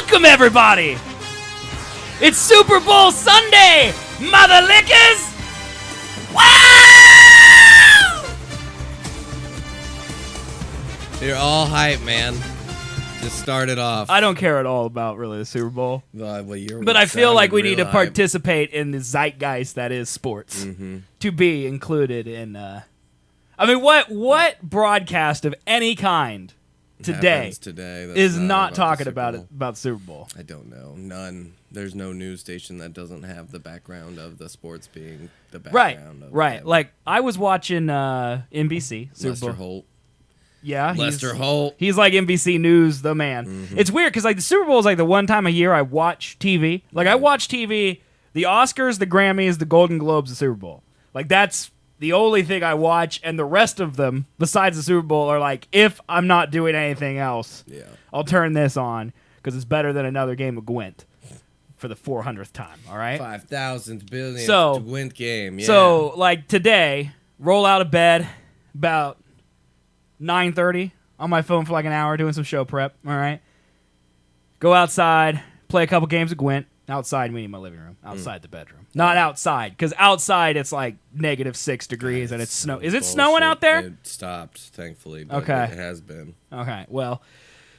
Welcome, everybody! It's Super Bowl Sunday, mother lickers! Wow! You're all hype, man. Just started off. I don't care at all about really the Super Bowl, Well, but I feel like we need to hype. participate in the zeitgeist that is sports to be included in. I mean, what broadcast of any kind today that's is not about talking the about Super it about the Super Bowl? I don't know. None. There's no news station that doesn't have the background of the sports being the background of Right. them. Like I was watching NBC Super Lester Bowl. Holt. Yeah, Lester Holt. He's like NBC News, the man. It's weird because like the Super Bowl is like the one time a year I watch TV. Like I watch TV, the Oscars, the Grammys, the Golden Globes, the Super Bowl. Like that's the only thing I watch, and the rest of them, besides the Super Bowl, are like if I'm not doing anything else, Yeah. I'll turn this on because it's better than another game of Gwent for the 400th time. All right. 5,000 billion So- Gwent game. Yeah. So like today, roll out of bed about 9:30 on my phone for like an hour doing some show prep. All right. Go outside, play a couple games of Gwent. Outside, meaning my living room. Outside the bedroom. Not outside, because outside it's like -6 degrees and it's snow. Is it snowing out there? It stopped, thankfully. But Okay. It has been. Okay. Well,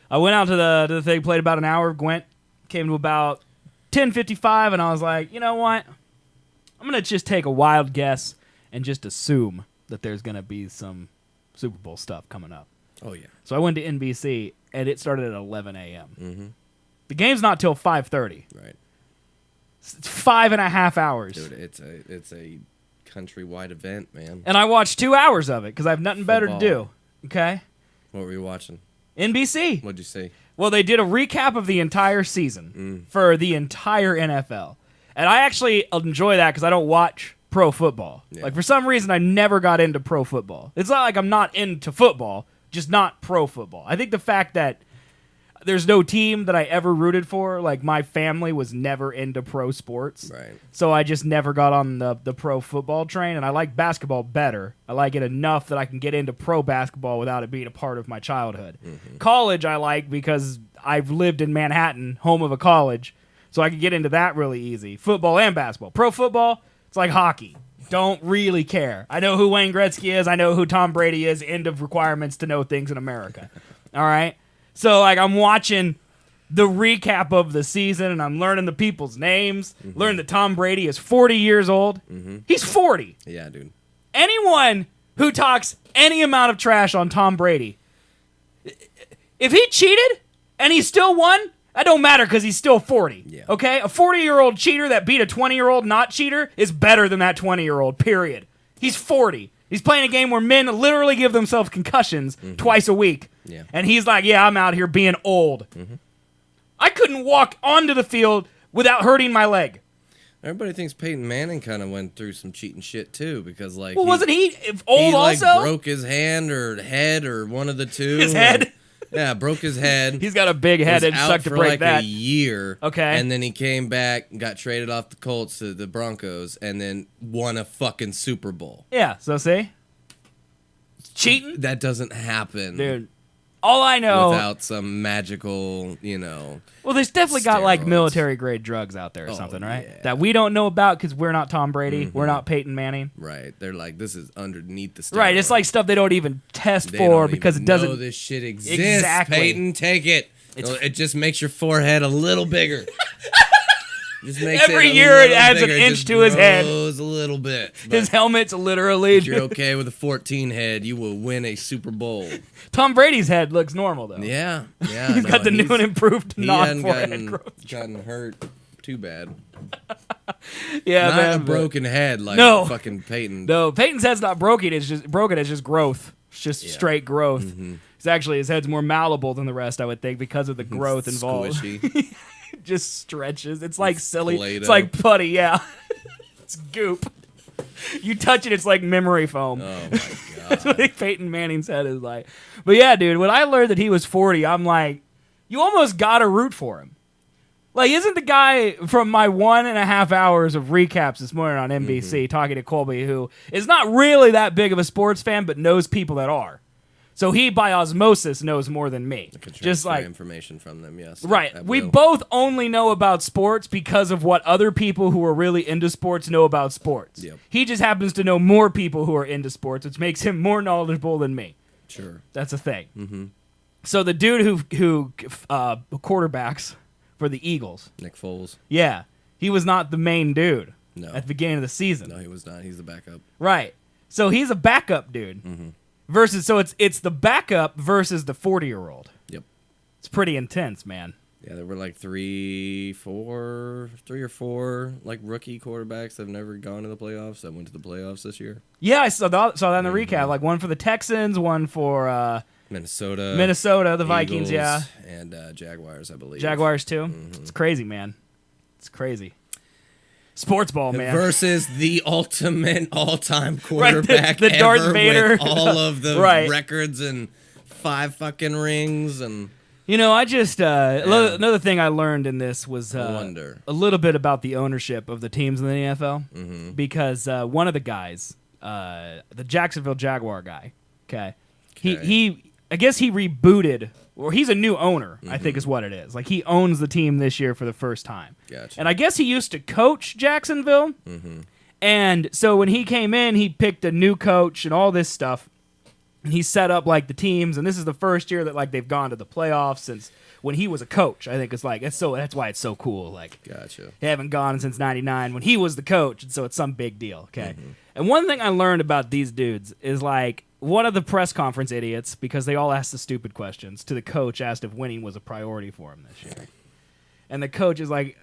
I went out to the thing, played about an hour of Gwent, came to about 10:55, and I was like, you know what? I'm gonna just take a wild guess and just assume that there's gonna be some Super Bowl stuff coming up. Oh, yeah. So I went to NBC, and it started at 11 a.m. The game's not till 5:30. Right. It's 5.5 hours. Dude, it's a countrywide event, man. And I watched 2 hours of it because I have nothing better to do. Football. Okay? What were you watching? NBC. What'd you see? Well, they did a recap of the entire season for the entire NFL. And I actually enjoy that because I don't watch pro football. Yeah. Like, for some reason, I never got into pro football. It's not like I'm not into football, just not pro football. I think the fact that there's no team that I ever rooted for, like, my family was never into pro sports. Right. So I just never got on the pro football train, and I like basketball better. I like it enough that I can get into pro basketball without it being a part of my childhood. College I like because I've lived in Manhattan, home of a college, so I can get into that really easy. Football and basketball. Pro football, it's like hockey. Don't really care. I know who Wayne Gretzky is. I know who Tom Brady is. End of requirements to know things in America. All right? So, like, I'm watching the recap of the season, and I'm learning the people's names. Learn that Tom Brady is 40 years old. He's 40. Yeah, dude. Anyone who talks any amount of trash on Tom Brady, if he cheated and he still won, that don't matter because he's still 40. Yeah. Okay? A 40-year-old cheater that beat a 20-year-old not cheater is better than that 20-year-old, period. He's 40. He's playing a game where men literally give themselves concussions twice a week. Yeah. And he's like, yeah, I'm out here being old. I couldn't walk onto the field without hurting my leg. Everybody thinks Peyton Manning kind of went through some cheating shit too, because like, Well, wasn't he old he like also? broke his hand or head or one of the two. His head? Yeah, broke his head. He's got a big head. was It'd out suck to for break like that. a year. Okay. And then he came back, got traded off the Colts to the Broncos, and then won a fucking Super Bowl. Yeah, so see? Cheating? That doesn't happen, Dude, all I know... without some magical, Well, there's definitely got like steroids. military-grade drugs out there or something, right? yeah. That we don't know about because we're not Tom Brady. We're not Peyton Manning. Right? They're like, this is underneath the steroids. Right, it's like stuff they don't even test They for don't because even it doesn't... know this shit exists. Exactly. Peyton, take it. It just makes your forehead a little bigger. Just makes Every it a year it little adds an bigger. inch Just to his head. grows a little bit. His But helmet's literally... if you're okay with a 14 head, you will win a Super Bowl. Tom Brady's head looks normal, though. Yeah, yeah. He's got the new and improved He hadn't non-forehead growth. gotten hurt too bad. Yeah, Not man, a but- broken head like No. fucking Peyton. No, Peyton's head's not broken. It's just growth. It's just straight growth. It's actually his head's more malleable than the rest, I would think, because of the growth involved. Squishy. It just stretches. It's like silly. Play-Doh. It's like putty. Yeah, it's goop. You touch it, it's like memory foam. Oh my That's god. what Peyton Manning's head is like. But yeah, dude, when I learned that he was 40, I'm like, you almost gotta root for him. Like, isn't the guy from my 1.5 hours of recaps this morning on NBC talking to Colby, who is not really that big of a sports fan, but knows people that are. So he, by osmosis, knows more than me. I can Just like information from them, yes. right. We both only know about sports because of what other people who are really into sports know about sports. Yep. He just happens to know more people who are into sports, which makes him more knowledgeable than me. Sure. That's a thing. Mm-hmm. So the dude who quarterbacks for the Eagles, Nick Foles. yeah, he was not the main dude No. at the beginning of the season. No, he was not. He's the backup. Right. So he's a backup dude. Mm-hmm. So it's the backup versus the 40-year-old. Yep. It's pretty intense, man. Yeah, there were like three or four like rookie quarterbacks that have never gone to the playoffs that went to the playoffs this year. Yeah, I saw that in the recap. Like one for the Texans, one for Minnesota, the Vikings, Eagles, yeah, and Jaguars, I believe. Jaguars too. It's crazy, man. It's crazy. Sports ball, man. Versus the ultimate all-time quarterback, the Darth ever Vader, with all of the right. records and 5 fucking rings and. You know, I just another thing I learned in this was a little bit about the ownership of the teams in the NFL because one of the guys, the Jacksonville Jaguar guy, okay. He I guess he rebooted, or he's a new owner, I think is what it is. Like he owns the team this year for the first time. Gotcha. And I guess he used to coach Jacksonville. And so when he came in, he picked a new coach and all this stuff. And he set up like the teams, and this is the first year that like they've gone to the playoffs since when he was a coach. I think it's like that's why it's so cool. Like Gotcha. They haven't gone since '99 when he was the coach, and so it's some big deal. Okay. And one thing I learned about these dudes is like one of the press conference idiots, because they all asked the stupid questions, to the coach asked if winning was a priority for him this year. And the coach is like,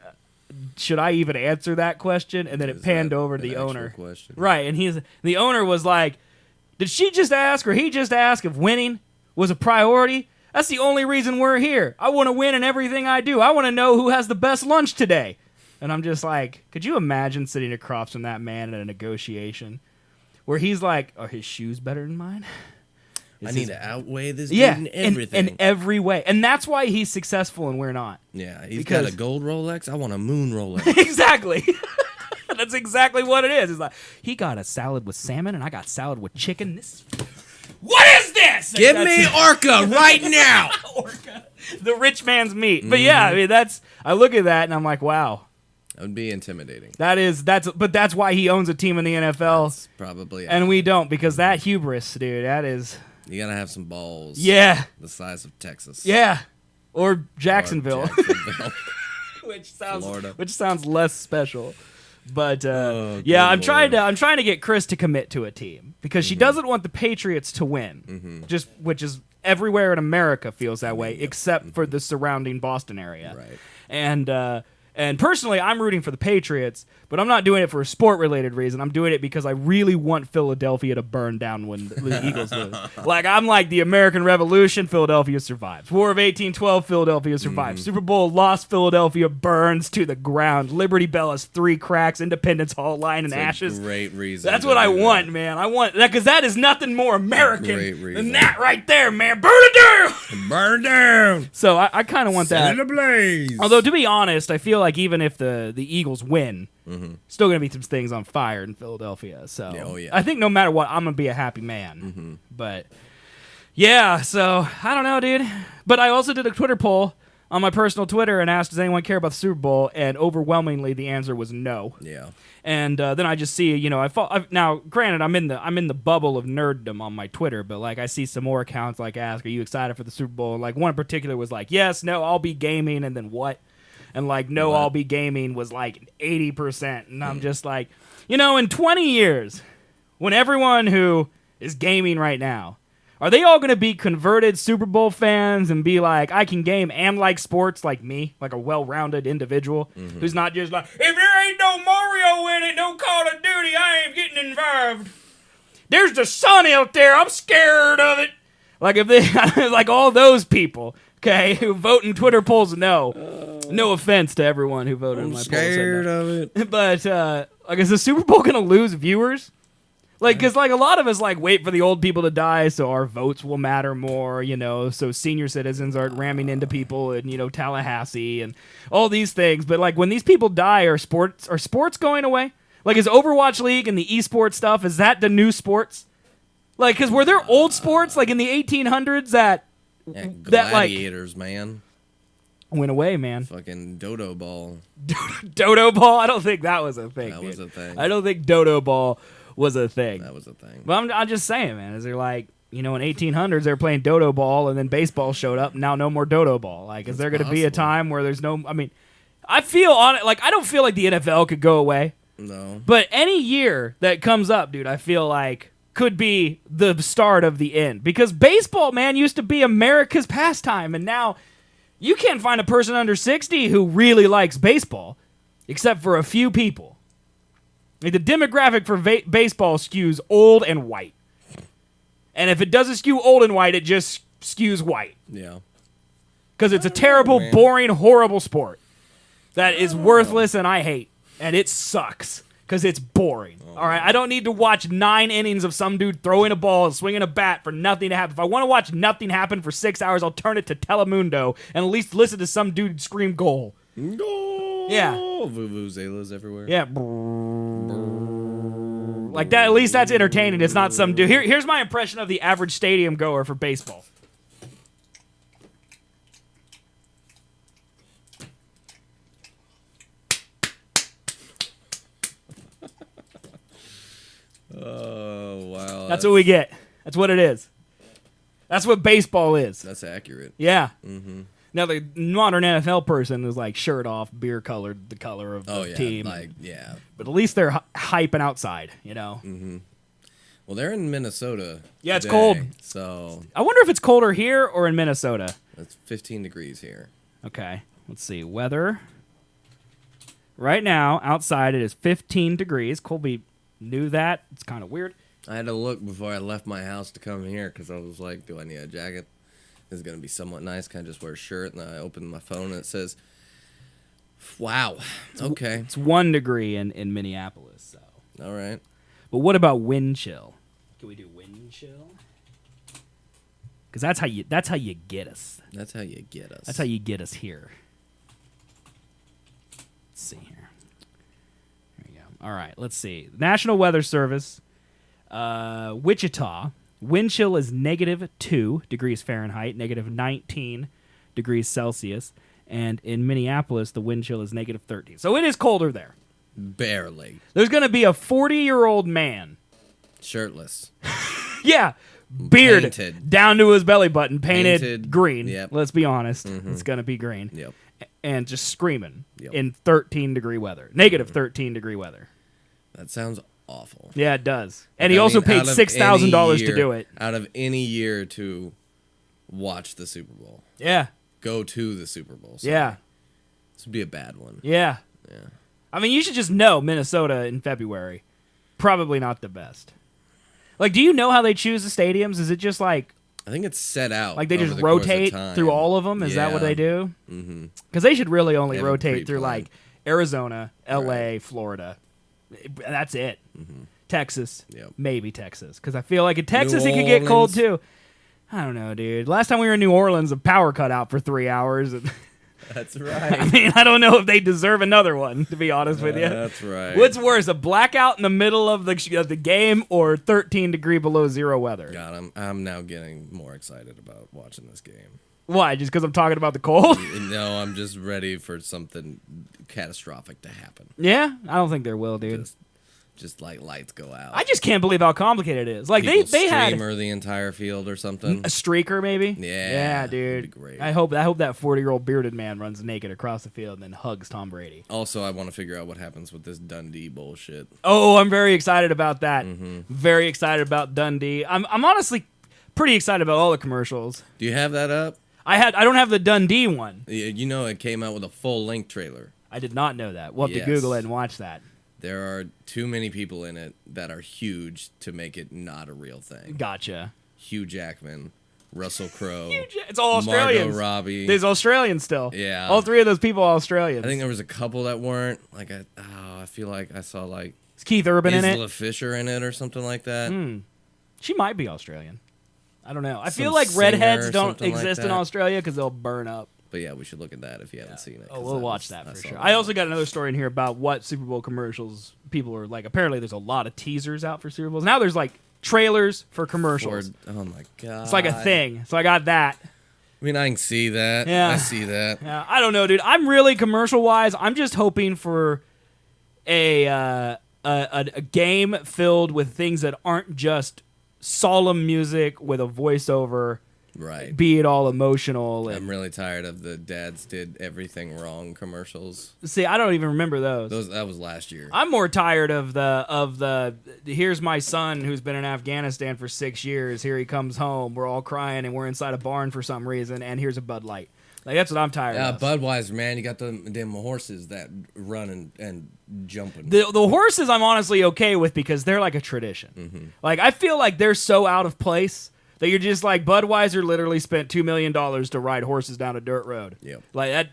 should I even answer that question? And then it panned over to the owner. Question? Right. And the owner was like, did she just ask or he just ask if winning was a priority? That's the only reason we're here. I want to win in everything I do. I want to know who has the best lunch today. And I'm just like, could you imagine sitting across from that man in a negotiation where he's like, are his shoes better than mine? I need to outweigh this dude in everything. In every way. And that's why he's successful and we're not. Yeah, he's got a gold Rolex. I want a moon Rolex. Exactly. That's exactly what it is. It's like, he got a salad with salmon and I got salad with chicken. What is this? Give me Orca right now. Orca. The rich man's meat. But yeah, I mean, I look at that and I'm like, wow. That would be intimidating. But that's why he owns a team in the NFL. That's probably. And we don't, because that hubris, dude, that is. You gotta have some balls. Yeah. The size of Texas. Yeah. Or Jacksonville. which Florida. sounds less special. But yeah, I'm trying to get Chris to commit to a team because she doesn't want the Patriots to win. Which is everywhere in America feels that way, except for the surrounding Boston area. Right. And personally, I'm rooting for the Patriots, but I'm not doing it for a sport-related reason. I'm doing it because I really want Philadelphia to burn down when the Eagles lose. Like, I'm like the American Revolution, Philadelphia survives. War of 1812, Philadelphia survives. Super Bowl lost, Philadelphia burns to the ground. Liberty Bell has 3 cracks, Independence Hall lying in ashes. Great reason. That's what I want, man. I want that because that is nothing more American than that right there, man. Burn it down! Burn down! So I kind of want that. Set it ablaze! Although, to be honest, I feel like even if the Eagles win, still going to be some things on fire in Philadelphia. So I think no matter what, I'm going to be a happy man. But, yeah, so I don't know, dude. But I also did a Twitter poll on my personal Twitter and asked, does anyone care about the Super Bowl? And overwhelmingly, the answer was no. Yeah. And then I just see, now, granted, I'm in the bubble of nerddom on my Twitter, but like I see some more accounts like ask, are you excited for the Super Bowl? And like one in particular was like, yes, no, I'll be gaming, and then what? And like, no, I'll be gaming was like 80%. And I'm just like, in 20 years, when everyone who is gaming right now, are they all going to be converted Super Bowl fans and be like, I can game and like sports like me, like a well-rounded individual who's not just like, if there ain't no Mario in it, no Call of Duty, I ain't getting involved. There's the sun out there. I'm scared of it. Like if they, like all those people, okay, who vote in Twitter polls, no. No offense to everyone who voted in my polls. I'm scared of it. But, like, is the Super Bowl going to lose viewers? Like, because, like, a lot of us, like, wait for the old people to die so our votes will matter more, so senior citizens aren't ramming into people in, Tallahassee and all these things. But, like, when these people die, are sports going away? Like, is Overwatch League and the esports stuff, is that the new sports? Like, because were there old sports like in the 1800s that Gladiators, man. went away, man? Fucking dodo ball. Dodo ball? I don't think that was a thing. That was a thing. I don't think dodo ball was a thing. That was a thing. But I'm just saying, man. Is they're like, in 1800s they were playing dodo ball, and then baseball showed up, and now no more dodo ball. Like, is there going to be a time where there's no? I mean, I feel on it. Like, I don't feel like the NFL could go away. No. But any year that comes up, dude, I feel like could be the start of the end. Because baseball, man, used to be America's pastime, and now you can't find a person under 60 who really likes baseball, except for a few people. Like, the demographic for baseball skews old and white. And if it doesn't skew old and white, it just skews white. Yeah. Because it's a terrible, boring, horrible sport that is worthless and I hate. And it sucks because it's boring. All right? I don't need to watch 9 innings of some dude throwing a ball and swinging a bat for nothing to happen. If I want to watch nothing happen for 6 hours, I'll turn it to Telemundo and at least listen to some dude scream goal. No. Yeah. Vuvuzelas everywhere. Yeah. Like that, at least that's entertaining. It's not some dude. Here's my impression of the average stadium goer for baseball. Oh, wow. That's what we get. That's what it is. That's what baseball is. That's accurate. Yeah. Mm-hmm. Now, the modern NFL person is like shirt off, beer colored, the color of the team. Like, yeah. But at least they're hyping outside, you know? Mm-hmm. Well, they're in Minnesota. Yeah, it's today, cold. So I wonder if it's colder here or in Minnesota. it's 15 degrees here. Okay. Let's see. Weather. Right now, outside it is 15 degrees. Colby knew that. It's kind of weird. I had to look before I left my house to come here because I was like, do I need a jacket? This is going to be somewhat nice. Can I just wear a shirt? And I opened my phone and it says, wow. Okay. It's 1 degree in Minneapolis. So. All right. But what about wind chill? Can we do wind chill? Because that's how you get us. That's how you get us. That's how you get us here. Let's see here. There we go. All right, let's see. National Weather Service, Wichita. Wind chill is -2 degrees Fahrenheit, -19 degrees Celsius. And in Minneapolis, the wind chill is -13. So it is colder there. Barely. There's going to be a 40-year-old man. Shirtless. Yeah. Beard Painted. down to his belly button, painted green. Yep. Let's be honest. It's going to be green. Yep. And just screaming Yep. in 13-degree weather. -13-degree weather. That sounds awful. Yeah, it does. And he also paid $6,000 to do it. Out of any year to watch the Super Bowl. Yeah. Go to the Super Bowl. So Yeah. This would be a bad one. Yeah. Yeah. I mean, you should just know Minnesota in February. Probably not the best. Like, do you know how they choose the stadiums? Is it just like I think it's set out. they over just the course of rotate time. through all of them? Is that what Yeah. they do? Mm-hmm. Because they should really only They have it rotate through pre-planned. like Arizona, LA, Right. Florida. That's it. Texas, Yep. maybe Texas. Because I feel like in Texas it could get cold too. I don't know, dude. Last time we were in New Orleans, the power cut out for 3 hours. And That's I right. mean, I don't know if they deserve another one, to be honest with you. That's right. What's worse, a blackout in the middle of the game or 13-degree below zero weather? God, I'm now getting more excited about watching this game. Why? Just because I'm talking about the cold? No, I'm just ready for something catastrophic to happen. Yeah, I don't think there will, dude. Just like lights go out. I just can't believe how complicated it is. Like People they had streamer the entire field or something. a streaker, maybe. Yeah, dude. that'd be great. I hope that 40-year-old bearded man runs naked across the field and then hugs Tom Brady. Also, I want to figure out what happens with this Dundee bullshit. Oh, I'm very excited about that. Mm-hmm. Very excited about Dundee. I'm honestly pretty excited about all the commercials. Do you have that up? I don't have the Dundee one. You know it came out with a full-length trailer. I did not know that. We'll have to Yes. Google it and watch that. There are too many people in it that are huge to make it not a real thing. Gotcha. Hugh Jackman, Russell Crowe, It's all Australians. Margot Robbie. There's Australians still. Yeah. All 3 of those people are Australians. I think there was a couple that weren't. Like, I feel like I saw like Is Keith Urban in Isla it? Fisher in it or something like that. She might be Australian. I don't know. I Some feel like singer redheads or don't something like exist in that. Australia because they'll burn up. But yeah, we should look at that if you haven't seen it. Oh, 'cause we'll watch I that for saw sure. that. I also got another story in here about what Super Bowl commercials people are like. Apparently, there's a lot of teasers out for Super Bowls. Now there's like trailers for commercials. Oh my god. It's like a thing. So I got that. I mean, I can see that. Yeah. I see that. Yeah, I don't know, dude. I'm really commercial-wise. I'm just hoping for a game filled with things that aren't just solemn music with a voiceover. Right. Be it all emotional. And, I'm really tired of the dads did everything wrong commercials. see, I don't even remember those. That was last year. I'm more tired of the here's my son who's been in Afghanistan for 6 years. Here he comes home. We're all crying and we're inside a barn for some reason. And here's a Bud Light. Like that's what I'm tired of. Budweiser, man, you got them horses that run and jumping. The horses I'm honestly okay with because they're like a tradition. Mm-hmm. Like I feel like they're so out of place that you're just like Budweiser literally spent $2 million to ride horses down a dirt road. Yep. Like that.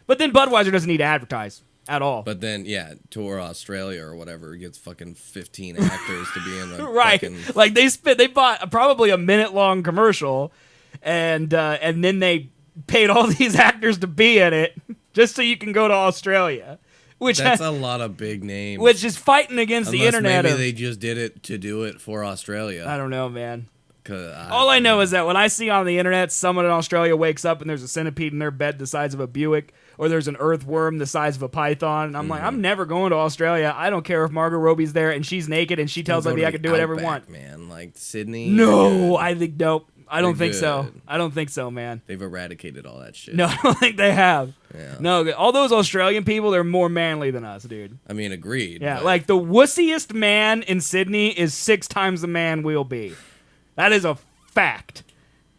But then Budweiser doesn't need to advertise at all. But then, yeah, Tour Australia or whatever gets fucking 15 actors to be in the right. fucking... Like they bought probably a minute-long commercial, and then they paid all these actors to be in it just so you can go to Australia. That's a lot of big names. Which is fighting against the internet. Maybe they just did it to do it for Australia. I don't know, man. All I know is that when I see on the internet someone in Australia wakes up and there's a centipede in their bed the size of a Buick, or there's an earthworm the size of a python, and I'm like, I'm never going to Australia. I don't care if Margot Robbie's there and she's naked and she tells me I can do whatever I want. Man, like Sydney. No, I think nope. I don't They're think so. good. I don't think so, man. They've eradicated all that shit. No, I don't think they have. Yeah. No, all those Australian people, they're more manly than us, dude. I mean, agreed. Yeah, but like the wussiest man in Sydney is 6 times the man we'll be. That is a fact.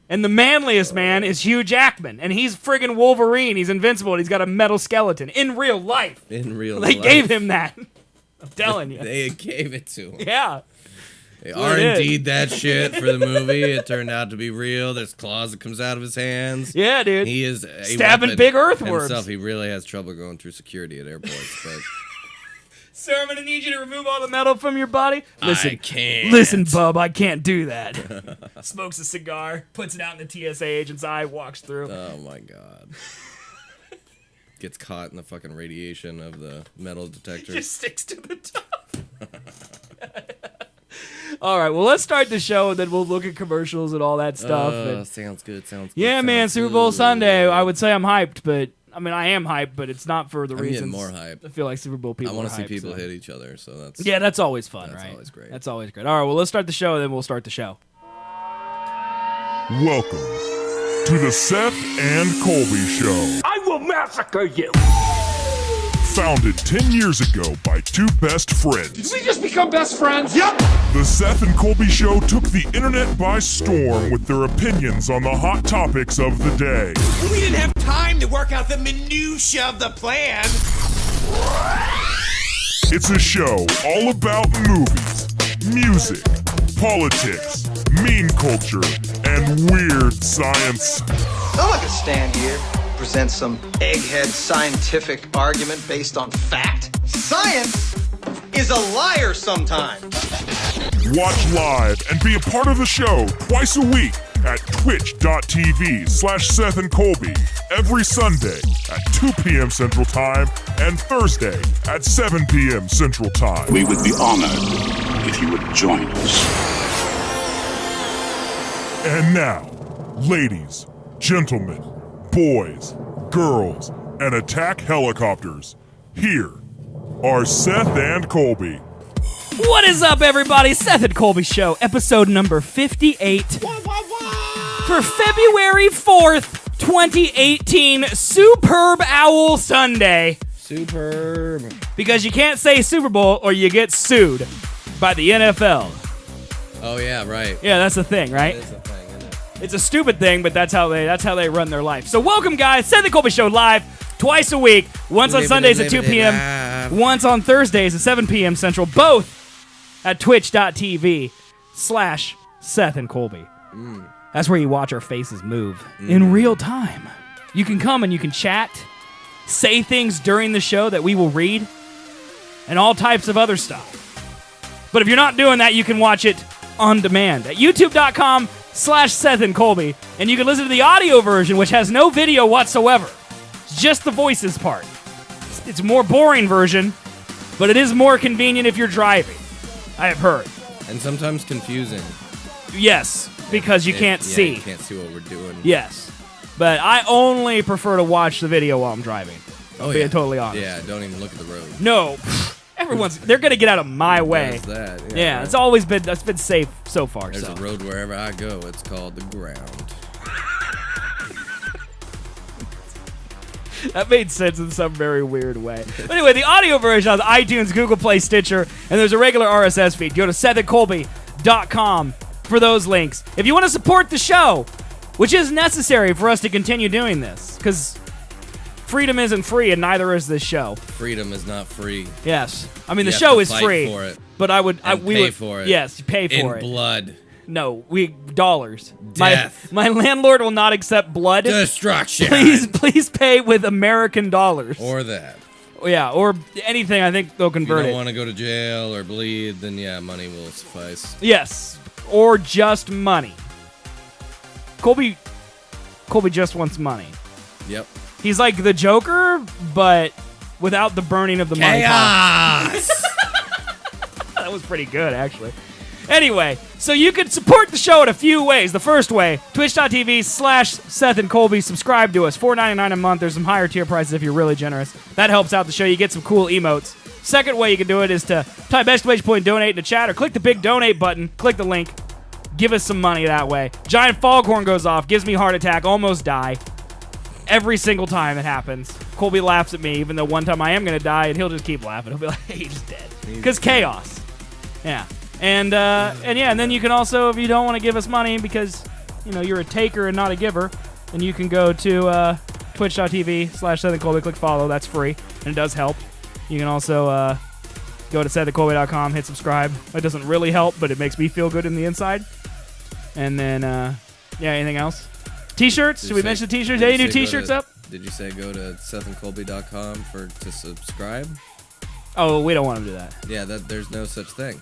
And the manliest man is Hugh Jackman, and he's friggin' Wolverine. He's invincible, and he's got a metal skeleton in real life. in real They life. gave him that. I'm telling you. They gave it to him. Yeah. They what it is. R&D'd that shit for the movie. It turned out to be real. There's claws that comes out of his hands. Yeah, dude. He is a Stabbing weapon big earthworms. himself. He really has trouble going through security at airports. But Sir, I'm gonna need you to remove all the metal from your body. Listen, I can't. Listen, bub, I can't do that. Smokes a cigar, puts it out in the TSA agent's eye, walks through. Oh my god. Gets caught in the fucking radiation of the metal detector. Just sticks to the top. All right, well, let's start the show, and then we'll look at commercials and all that stuff. and Sounds good. Sounds good. yeah, man, sounds Super Bowl good. Sunday. I would say I'm hyped, but I mean, I am hyped, but it's not for the I'm reasons. getting more hype. I feel like Super Bowl people. I want are to see hyped, people so. hit each other, so that's Yeah, that's always fun, That's right? always great. That's always great. All right, well, let's start the show, and then we'll start the show. Welcome to the Seth and Colby Show. I will massacre you! Founded 10 years ago by two best friends, We just become best friends? Yep! the Seth and Colby Show took the internet by storm with their opinions on the hot topics of the day. We didn't have time to work out the minutia of the plan. It's a show all about movies, music, politics, meme culture, and weird science. I'm not gonna stand here, present some egghead scientific argument based on fact. Science is a liar sometimes. Watch live and be a part of the show twice a week at twitch.tv/Seth and Colby every Sunday at 2 p.m. Central Time and Thursday at 7 p.m. Central Time. We would be honored if you would join us. And now, ladies, gentlemen, boys, girls, and attack helicopters, here are Seth and Colby. What is up, everybody? Seth and Colby Show, episode number 58. For February 4th, 2018, Superb Owl Sunday. superb. Because you can't say Super Bowl or you get sued by the NFL. Oh yeah, right. Yeah, that's the thing, right? That is a thing, isn't it? It's a stupid thing, but that's how they run their life. So welcome, guys. Seth and Colby Show live twice a week. Once on Sundays at 2 p.m. Once on Thursdays at 7 p.m. Central. Both at twitch.tv/Seth and Colby. That's where you watch our faces move in real time. You can come and you can chat, say things during the show that we will read, and all types of other stuff. But if you're not doing that, you can watch it on demand at youtube.com/Seth and Colby. And you can listen to the audio version, which has no video whatsoever. It's just the voices part. It's a more boring version, but it is more convenient if you're driving, I have heard. And sometimes confusing. Yes, because you can't see. You can't see what we're doing. Yes. But I only prefer to watch the video while I'm driving. Being totally honest. Yeah, don't even look at the road. No. They're going to get out of my way. There's that. Yeah, it's always been, that's been safe so far. There's a road wherever I go. It's called the ground. That made sense in some very weird way. But anyway, the audio version on iTunes, Google Play, Stitcher, and there's a regular RSS feed. Go to SethandColby.com for those links. If you want to support the show, which is necessary for us to continue doing this, because freedom isn't free and neither is this show. Freedom is not free. Yes. I mean, You the have show to is fight free. for it. But we pay would for it. Yes, pay for In it. blood. No, dollars. Death. My landlord will not accept blood. Destruction. Please pay with American dollars. Or that. Yeah, or anything. I think they'll If you convert don't it. want to go to jail or bleed, then yeah, money will suffice. Yes, or just money. Colby just wants money. Yep. He's like the Joker, but without the burning of the money pot. Chaos! That was pretty good, actually. Anyway, so you can support the show in a few ways. The first way, twitch.tv/Seth and Colby. Subscribe to us. $4.99 a month. There's some higher tier prices if you're really generous. That helps out the show. You get some cool emotes. Second way you can do it is to type !donate in the chat or click the big donate button. Click the link. Give us some money that way. Giant foghorn goes off. Gives me a heart attack. Almost die. Every single time it happens. Colby laughs at me, even though one time I am going to die, and he'll just keep laughing. He'll be like, hey, he's dead. Because chaos. Yeah. And then you can also, if you don't want to give us money because, you're a taker and not a giver, then you can go to twitch.tv/SethandColby, click follow. That's free, and it does help. You can also go to SethandColby.com, hit subscribe. That doesn't really help, but it makes me feel good in the inside. And then, anything else? T-shirts? Should we mention the T-shirts? Any new T-shirts up? Did you say go to SethandColby.com to subscribe? Oh, we don't want to do that. Yeah, there's no such thing.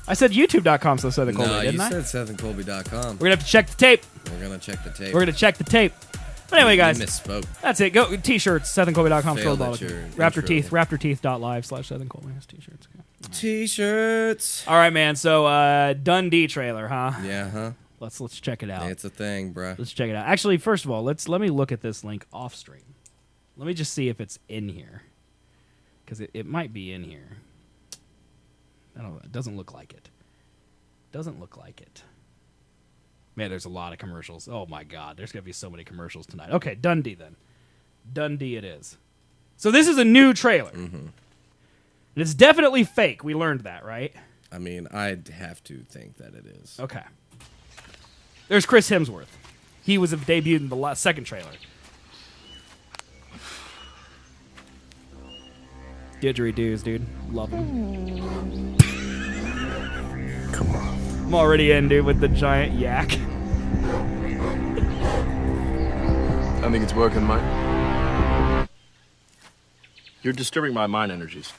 I said youtube.com/SethandColby, No, didn't you I? said SethandColby.com. We're going to have to check the tape. We're going to check the tape. We're going to check the tape. But anyway, guys. You misspoke. That's it. Go T-shirts, SethandColby.com. Failed Scroll at your Raptor intro. Teeth, raptorteeth.live/SethandColby has T-shirts. Okay. T-shirts. All right, man. So Dundee trailer, huh? Yeah, huh? Let's check it out. It's a thing, bruh. Let's check it out. Actually, first of all, let me look at this link off stream. Let me just see if it's in here, because it might be in here. I don't know. It doesn't look like it. Doesn't look like it. Man, there's a lot of commercials. Oh my God, there's gonna be so many commercials tonight. Okay, Dundee then. Dundee it is. So this is a new trailer. Mm-hmm. And it's definitely fake. We learned that, right? I mean, I'd have to think that it is. Okay. There's Chris Hemsworth. He was debuted in the second trailer. Didgeridoos, dude. Love him. Come on. I'm already in, dude, with the giant yak. I think it's working, mate. You're disturbing my mind energies.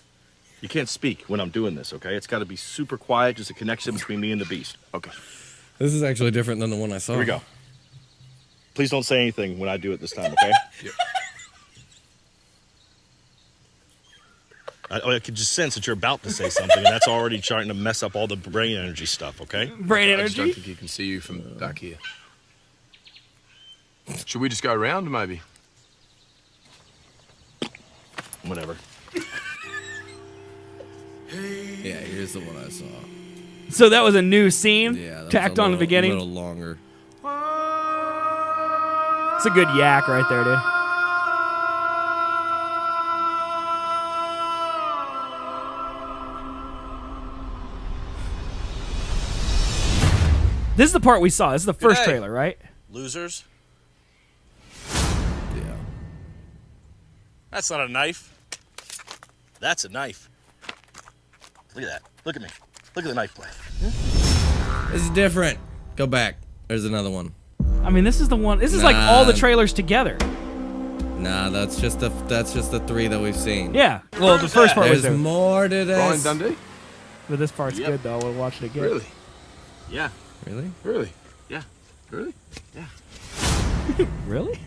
You can't speak when I'm doing this, okay? It's got to be super quiet, just a connection between me and the beast. Okay. This is actually different than the one I saw. Here we go. Please don't say anything when I do it this time, okay? Yep. I could just sense that you're about to say something, and that's already starting to mess up all the brain energy stuff, okay? Brain I just don't energy? think you can see you from back here. Should we just go around, maybe? Whatever. Yeah, here's the one I saw. So that was a new scene Yeah, that tacked was on the beginning. A little longer. It's a good yak right there, dude. This is the part we saw. This is the first G'day. trailer, right? Losers? Yeah. That's not a knife. That's a knife. Look at that. Look at me. Look at the knife blade. This is different. Go back. There's another one. I mean, this is the one. This is like all the trailers together. Nah, that's just the three that we've seen. Yeah. Well, the first part was There's there. more to this. Brian Dundee? But this part's Yep. good, though. We'll watch it again. Really? Yeah. Really? Really? Yeah. Really? Really?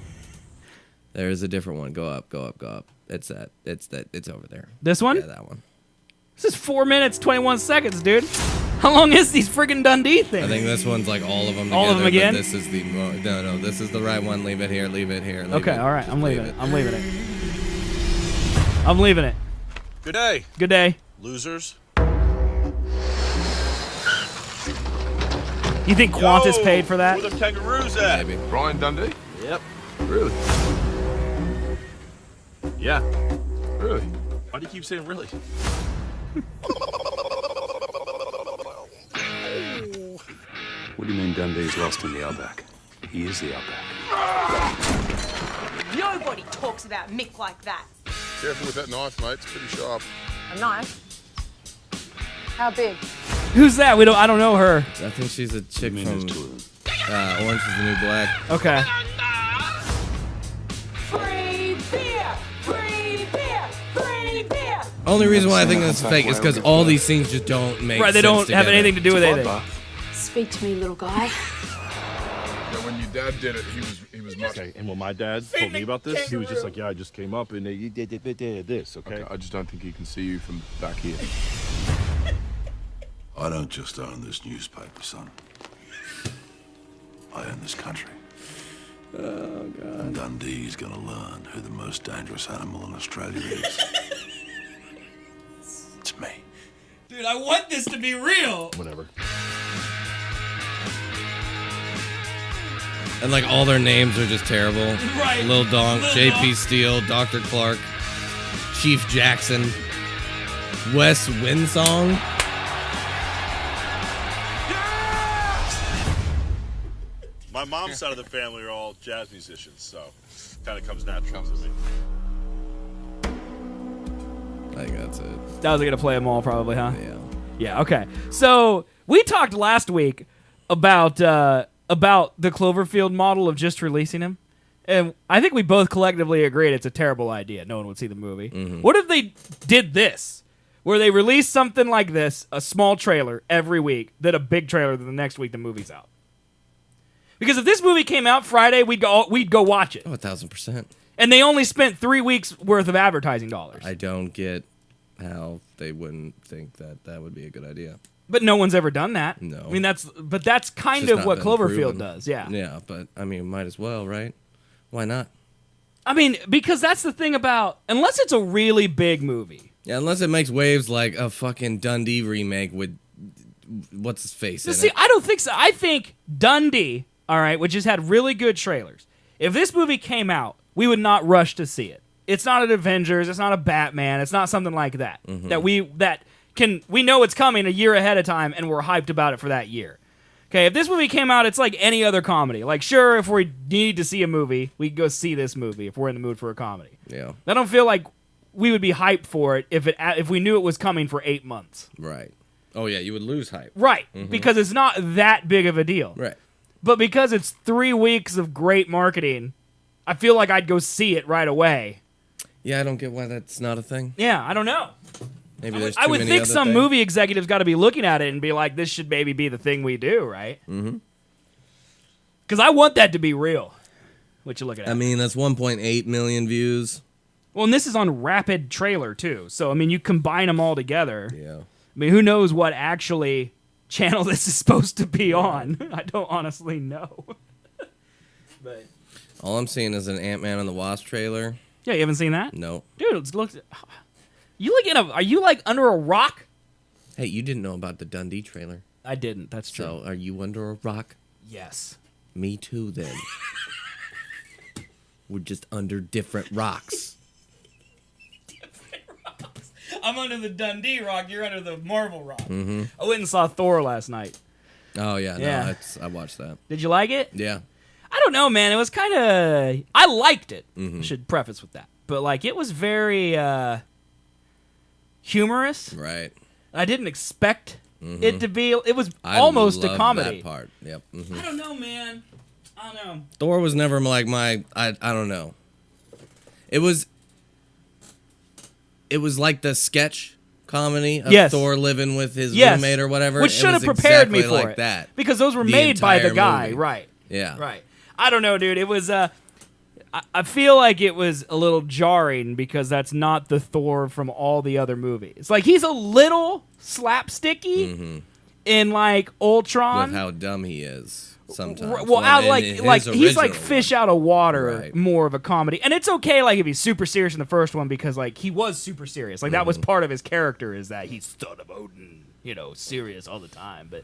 There is a different one. Go up, go up, go up. It's that. It's over there. This one? Yeah, that one. This is 4 minutes, 21 seconds, dude. How long is these friggin' Dundee things? I think this one's like all of them together. All of them again? But this is the no. This is the right one. Leave it here. Leave it here. Leave Okay, it. all right. I'm Leave leaving it. I'm leaving it. I'm leaving it. Good day, Good day. losers. You think Qantas paid for that? Where the kangaroos at? Maybe. Brian Dundee? Yep. Really? Yeah. Really? Why do you keep saying really? What do you mean Dundee's lost in the outback? He is the outback. Nobody talks about Mick like that. Careful with that knife, mate. It's pretty sharp. A knife? How big? Who's that? I don't know her. I think she's a chick I mean, from there's two of them. Orange is the New Black. Okay. Free beer! Free beer! Free beer! Only reason why I think this is fake is because all these scenes just don't make Right, they sense don't have together. anything to do with anything. Speak to me, little guy. Yeah, when your dad did it, he was much. Okay, and when my dad told me about this, he was just like, yeah, I just came up and you did this, okay? I just don't think he can see you from back here. I don't just own this newspaper, son. I own this country. Oh, God. And Dundee's gonna learn who the most dangerous animal in Australia is. It's me. Dude, I want this to be real. Whatever. And like all their names are just terrible. Right. Lil Donk, Lil JP Donk. Steele, Dr. Clark, Chief Jackson, Wes Winsong. My mom's side of the family are all jazz musicians, so kind of comes natural to me. I think that's it. That was gonna play them all, probably, huh? Yeah. Yeah. Okay. So we talked last week about the Cloverfield model of just releasing him, and I think we both collectively agreed it's a terrible idea. No one would see the movie. What if they did this, where they release something like this, a small trailer every week, then a big trailer, then the next week the movie's out? Because if this movie came out Friday, we'd go watch it. Oh, 1,000%. And they only spent 3 weeks worth of advertising dollars. I don't get how they wouldn't think that that would be a good idea. But no one's ever done that. No. I mean, that's kind It's just of not what been Cloverfield proven. does. Yeah. Yeah, but I mean, might as well, right? Why not? I mean, because that's the thing about, unless it's a really big movie. Yeah, unless it makes waves like a fucking Dundee remake with what's his face in See, it. I don't think so. I think Dundee, all right, which has had really good trailers. If this movie came out, we would not rush to see it. It's not an Avengers. It's not a Batman. It's not something like that. We know it's coming a year ahead of time, and we're hyped about it for that year. Okay, if this movie came out, it's like any other comedy. Like, sure, if we need to see a movie, we can go see this movie if we're in the mood for a comedy. Yeah, I don't feel like we would be hyped for it if we knew it was coming for 8 months. right. Oh yeah, you would lose hype. Right, because it's not that big of a deal. Right. But because it's 3 weeks of great marketing, I feel like I'd go see it right away. Yeah, I don't get why that's not a thing. Yeah, I don't know. Maybe there's I too would many think other some things. movie executives got to be looking at it and be like, this should maybe be the thing we do, right? Mm-hmm. Because I want that to be real. What you looking at? I mean, that's 1.8 million views. Well, and this is on Rapid Trailer, too. So, I mean, you combine them all together. Yeah. I mean, who knows what actually channel this is supposed to be on? I don't honestly know. But All I'm seeing is an Ant-Man and the Wasp trailer. yeah, you haven't seen that? No. Dude, it's look. You like are you like under a rock? Hey, you didn't know about the Dundee trailer. I didn't. That's true. So, are you under a rock? Yes. Me too, then. We're just under different rocks. I'm under the Dundee rock. You're under the Marvel rock. Mm-hmm. I went and saw Thor last night. Oh, yeah. Yeah. No, I watched that. Did you like it? Yeah. I don't know, man. It was kind of. I liked it. Mm-hmm. I should preface with that. But like, it was very humorous. Right. I didn't expect it to be. It was I almost a loved comedy. that part. Yep. Mm-hmm. I don't know, man. I don't know. Thor was never like my. I don't know. It was like the sketch comedy of Yes. Thor living with his Yes. roommate or whatever. Which It should have was prepared me exactly for like it. that. Because those were The made by the entire guy, movie. right? Yeah. Right. I don't know, dude. It was I feel like it was a little jarring because that's not the Thor from all the other movies. Like, he's a little slapsticky in, like, Ultron. With how dumb he is sometimes. Well, out, in his he's like original fish one. out of water, Right. more of a comedy. And it's okay, like, if he's super serious in the first one because, like, he was super serious. Like, that was part of his character, is that he's son of Odin, you know, serious all the time. But,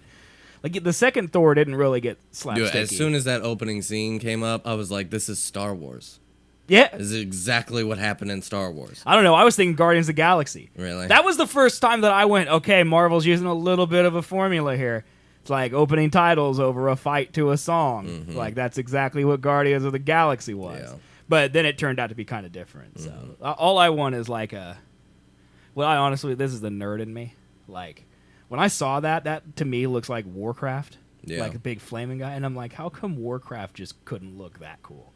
like, the second Thor didn't really get slapsticky. Dude, as soon as that opening scene came up, I was like, this is Star Wars. Yeah. This is exactly what happened in Star Wars. I don't know. I was thinking Guardians of the Galaxy. Really? That was the first time that I went, okay, Marvel's using a little bit of a formula here. It's like opening titles over a fight to a song. Like, that's exactly what Guardians of the Galaxy was. Yeah. But then it turned out to be kind of different. So all I want is like well, I honestly, this is the nerd in me. Like, when I saw that to me looks like Warcraft. Yeah. Like a big flaming guy. And I'm like, how come Warcraft just couldn't look that cool?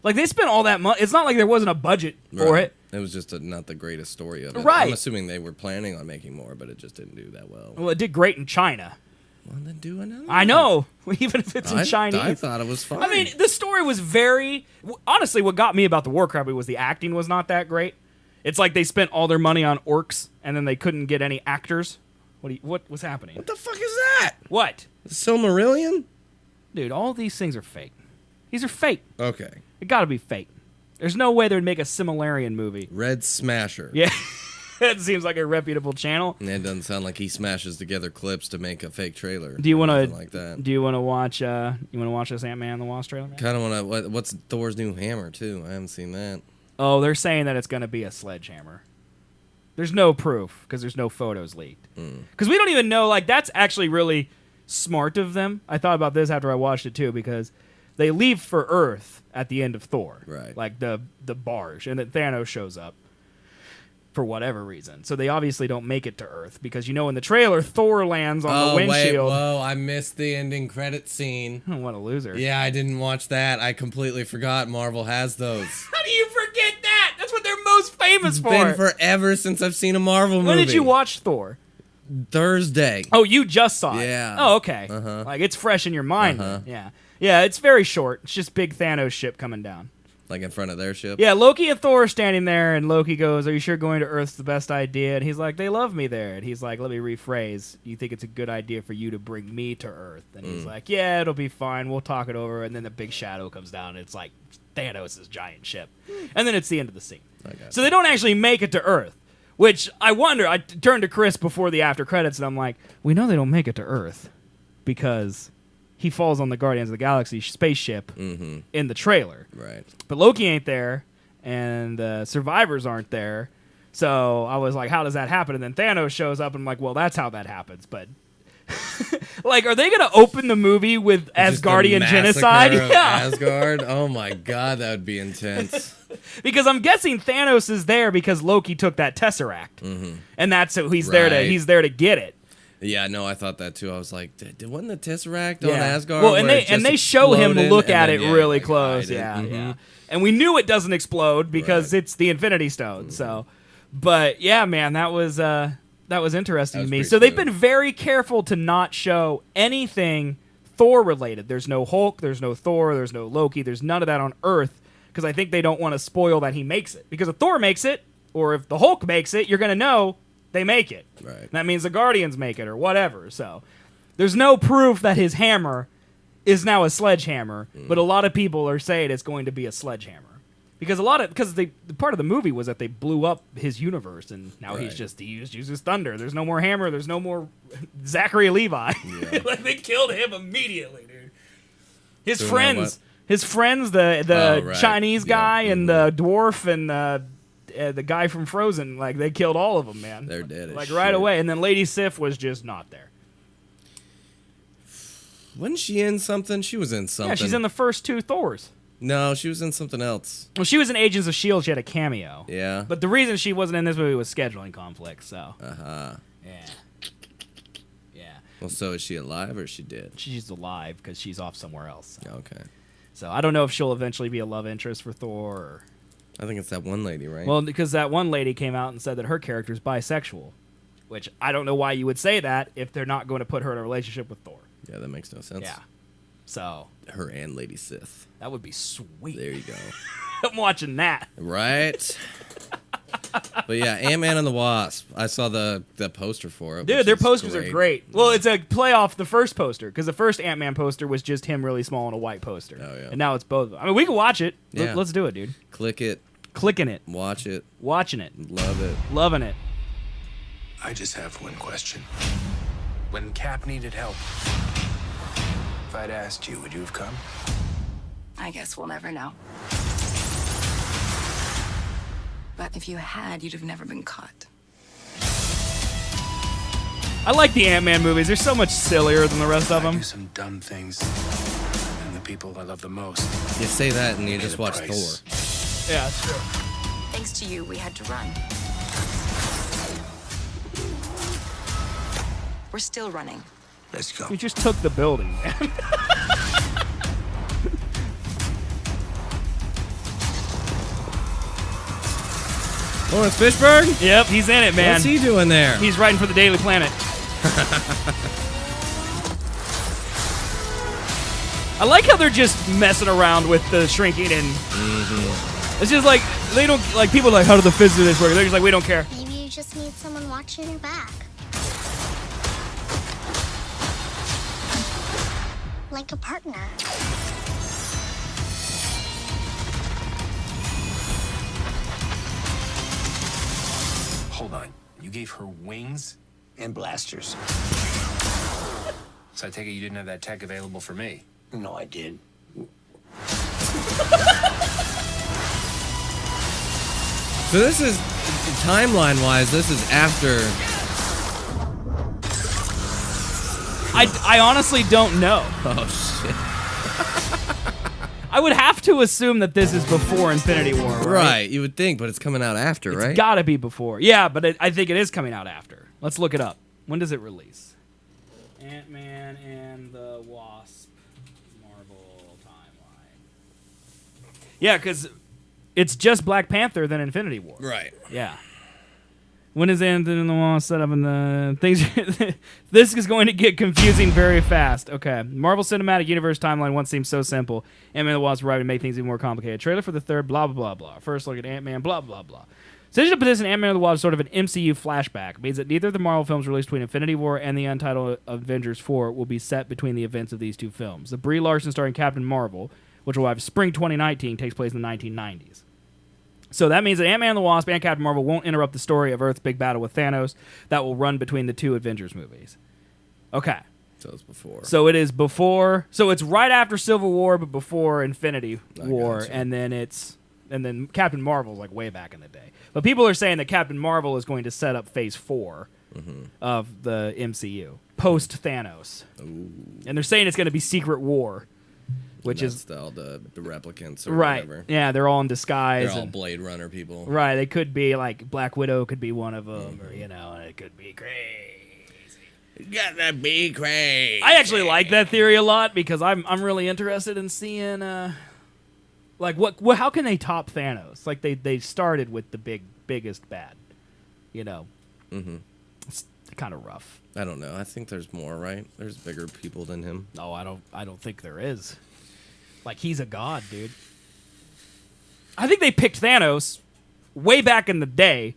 Like, they spent all that money. It's not like there wasn't a budget for Right. it. It was just not the greatest story of it. Right. I'm assuming they were planning on making more, but it just didn't do that well. Well, it did great in China. Well, then do another I know. Even if it's in Chinese. I thought it was fine. I mean, the story was very... Honestly, what got me about the Warcraft was the acting was not that great. It's like they spent all their money on orcs, and then they couldn't get any actors. What was happening? what the fuck is that? What? Silmarillion? Dude, all these things are fake. These are fake. Okay. It gotta be fake. There's no way they'd make a Silmarillion movie. Red Smasher. Yeah. That seems like a reputable channel. And it doesn't sound like he smashes together clips to make a fake trailer. Do you want to like that? Do you want to watch? You want to watch this Ant-Man and the Wasp trailer? Man? Kind of want to. What's Thor's new hammer too? I haven't seen that. Oh, they're saying that it's going to be a sledgehammer. There's no proof because there's no photos leaked. Because we don't even know. Like, that's actually really smart of them. I thought about this after I watched it too, because they leave for Earth at the end of Thor, Right? Like the barge, and then Thanos shows up for whatever reason. So they obviously don't make it to Earth because, you know, in the trailer, Thor lands on the windshield. Whoa! I missed the ending credit scene. What a loser! Yeah, I didn't watch that. I completely forgot Marvel has those. How do you forget that? That's what they're most famous It's for. been forever since I've seen a Marvel movie. When did you watch Thor? Thursday. Oh, you just saw it. Yeah. Oh, okay. Uh-huh. Like, it's fresh in your mind. Then. Yeah. Yeah, it's very short. It's just big Thanos ship coming down. Like in front of their ship? Yeah, Loki and Thor are standing there, and Loki goes, "Are you sure going to Earth's the best idea?" And he's like, "They love me there." And he's like, "Let me rephrase. You think it's a good idea for you to bring me to Earth?" And he's like, "Yeah, it'll be fine. We'll talk it over." And then the big shadow comes down, and it's like Thanos' giant ship. And then it's the end of the scene. So they don't actually make it to Earth, which I wonder. I turned to Chris before the after credits, and I'm like, we know they don't make it to Earth because he falls on the Guardians of the Galaxy spaceship in the trailer. Right. But Loki ain't there, and the survivors aren't there. So I was like, how does that happen? And then Thanos shows up, and I'm like, well, that's how that happens. But, like, are they going to open the movie with Asgardian genocide? Yeah. Asgard? Oh, my God, that would be intense. Because I'm guessing Thanos is there because Loki took that Tesseract. And that's so he's there to get it. Yeah, no, I thought that too. I was like, wasn't the Tesseract on Asgard? Well, and they show him look at it really like, close. Yeah. And we knew it doesn't explode because it's the Infinity Stone. So, but yeah, man, that was interesting to me. So they've been very careful to not show anything Thor related. There's no Hulk, there's no Thor, there's no Loki, there's none of that on Earth because I think they don't want to spoil that he makes it. Because if Thor makes it, or if the Hulk makes it, you're gonna know they make it. Right. That means the Guardians make it or whatever. So there's no proof that his hammer is now a sledgehammer, but a lot of people are saying it's going to be a sledgehammer. Because the part of the movie was that they blew up his universe and now he uses thunder. There's no more hammer, there's no more Zachary Levi. Yeah. Like, they killed him immediately, dude. His friends, the Chinese guy and the dwarf and the guy from Frozen, like, they killed all of them, man. They're dead as like shit. right away. And then Lady Sif was just not there. Wasn't she in something? She was in something. Yeah, she's in the first two Thors. No, she was in something else. Well, she was in Agents of S.H.I.E.L.D. She had a cameo. Yeah. But the reason she wasn't in this movie was scheduling conflicts, so. Uh-huh. Yeah. Yeah. Well, so is she alive or is she dead? She's alive because she's off somewhere else. So. Okay. So I don't know if she'll eventually be a love interest for Thor or... I think it's that one lady, right? Well, because that one lady came out and said that her character's bisexual, which I don't know why you would say that if they're not going to put her in a relationship with Thor. Yeah, that makes no sense. Yeah. So... Her and Lady Sith. That would be sweet. There you go. I'm watching that. Right. But yeah, Ant-Man and the Wasp. I saw the poster for it. Dude, which their is posters are great. Well, it's a play off the first poster, because the first Ant-Man poster was just him really small on a white poster. Oh, yeah. And now it's both. I mean, we can watch it. Yeah. Let's do it, dude. Click it, Clicking it. watch it, Watching it. love it. Loving it. I just have one question. When Cap needed help, if I'd asked you, would you have come? I guess we'll never know. But if you had, you'd have never been caught. I like the Ant-Man movies. They're so much sillier than the rest of I them. do some dumb things, and the people I love the most. You say that and you pay just the watch price. Thor. Yeah, it's true. Thanks to you, we had to run. We're still running. Let's go. We just took the building, man. Lawrence Fishburne? Yep, he's in it, man. What's he doing there? He's writing for the Daily Planet. I like how they're just messing around with the shrinking and it's just like they don't like people are like, how do the fizz do this work? They're just like, we don't care. Maybe you just need someone watching your back. Like a partner. Hold on. You gave her wings And blasters. So I take it you didn't have that tech available for me. No, I did. So this is, timeline-wise, this is after... I honestly don't know. Oh, shit. I would have to assume that this is before Infinity War, right? Right, you would think, but it's coming out after, It's right? gotta be before. Yeah, but I think it is coming out after. Let's look it up. When does it release? Ant-Man and the Wasp Marvel timeline. Yeah, because it's just Black Panther, then Infinity War. Right. Yeah. When is Ant-Man and the Wasp set up in the things? This is going to get confusing very fast. Okay. Marvel Cinematic Universe timeline once seemed so simple. Ant-Man and the Wasp arrived to make things even more complicated. Trailer for the third, blah, blah, blah, blah. First look at Ant-Man, blah, blah, blah. Decision to put this in Ant-Man and the Wasp is sort of an MCU flashback. It means that neither of the Marvel films released between Infinity War and the untitled Avengers 4 will be set between the events of these two films. The Brie Larson starring Captain Marvel, which will have spring 2019, takes place in the 1990s. So that means that Ant-Man and the Wasp and Captain Marvel won't interrupt the story of Earth's big battle with Thanos that will run between the two Avengers movies. Okay. So it's before. So it is before. So it's right after Civil War, but before Infinity I War, gotcha. and then Captain Marvel's like way back in the day. But people are saying that Captain Marvel is going to set up Phase 4 of the MCU post Thanos, and they're saying it's going to be Secret War, which That's is all the replicants or right. whatever. Yeah, they're all in disguise. They're all and- Blade Runner people. Right, they could be like Black Widow could be one of them, or and it could be crazy. Gotta be crazy. I actually like that theory a lot because I'm really interested in seeing like what how can they top Thanos? Like they started with the biggest bad, It's kind of rough. I don't know. I think there's more, right? There's bigger people than him. No, I don't think there is. Like he's a god, dude. I think they picked Thanos way back in the day,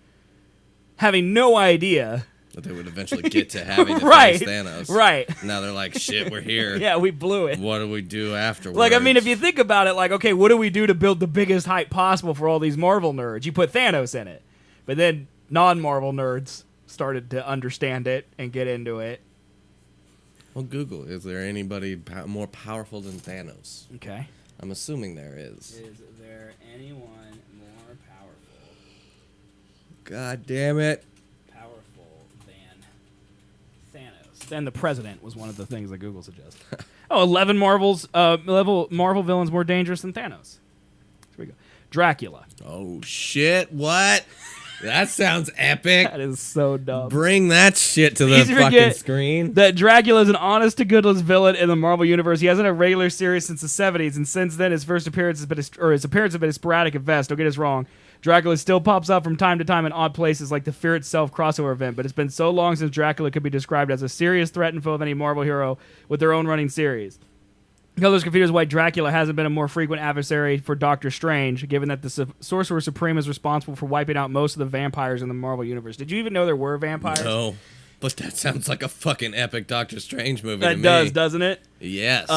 having no idea That they would eventually get to having to Right, face Thanos. right. Now they're like, shit, we're here. Yeah, we blew it. What do we do afterwards? Like, I mean, if you think about it, like, okay, what do we do to build the biggest hype possible for all these Marvel nerds? You put Thanos in it. But then non-Marvel nerds started to understand it and get into it. Well, Google, is there anybody more powerful than Thanos? Okay. I'm assuming there is. Is there anyone more powerful God damn it. than Thanos? Then the president was one of the things that Google suggests. 11 Marvel villains more dangerous than Thanos. Here we go. Dracula. Oh, shit. What? That sounds epic. That is so dumb. Bring that shit to the Easy to fucking forget screen. That Dracula is an honest-to-goodness villain in the Marvel Universe. He hasn't had a regular series since the 70s, and since then his appearance has been sporadic at best. Don't get us wrong. Dracula still pops up from time to time in odd places like the Fear Itself crossover event, but it's been so long since Dracula could be described as a serious threat and foe of any Marvel hero with their own running series. Colors confused why Dracula hasn't been a more frequent adversary for Doctor Strange, given that the Sorcerer Supreme is responsible for wiping out most of the vampires in the Marvel Universe. Did you even know there were vampires? No, but that sounds like a fucking epic Doctor Strange movie to That me. does, doesn't it? Yes.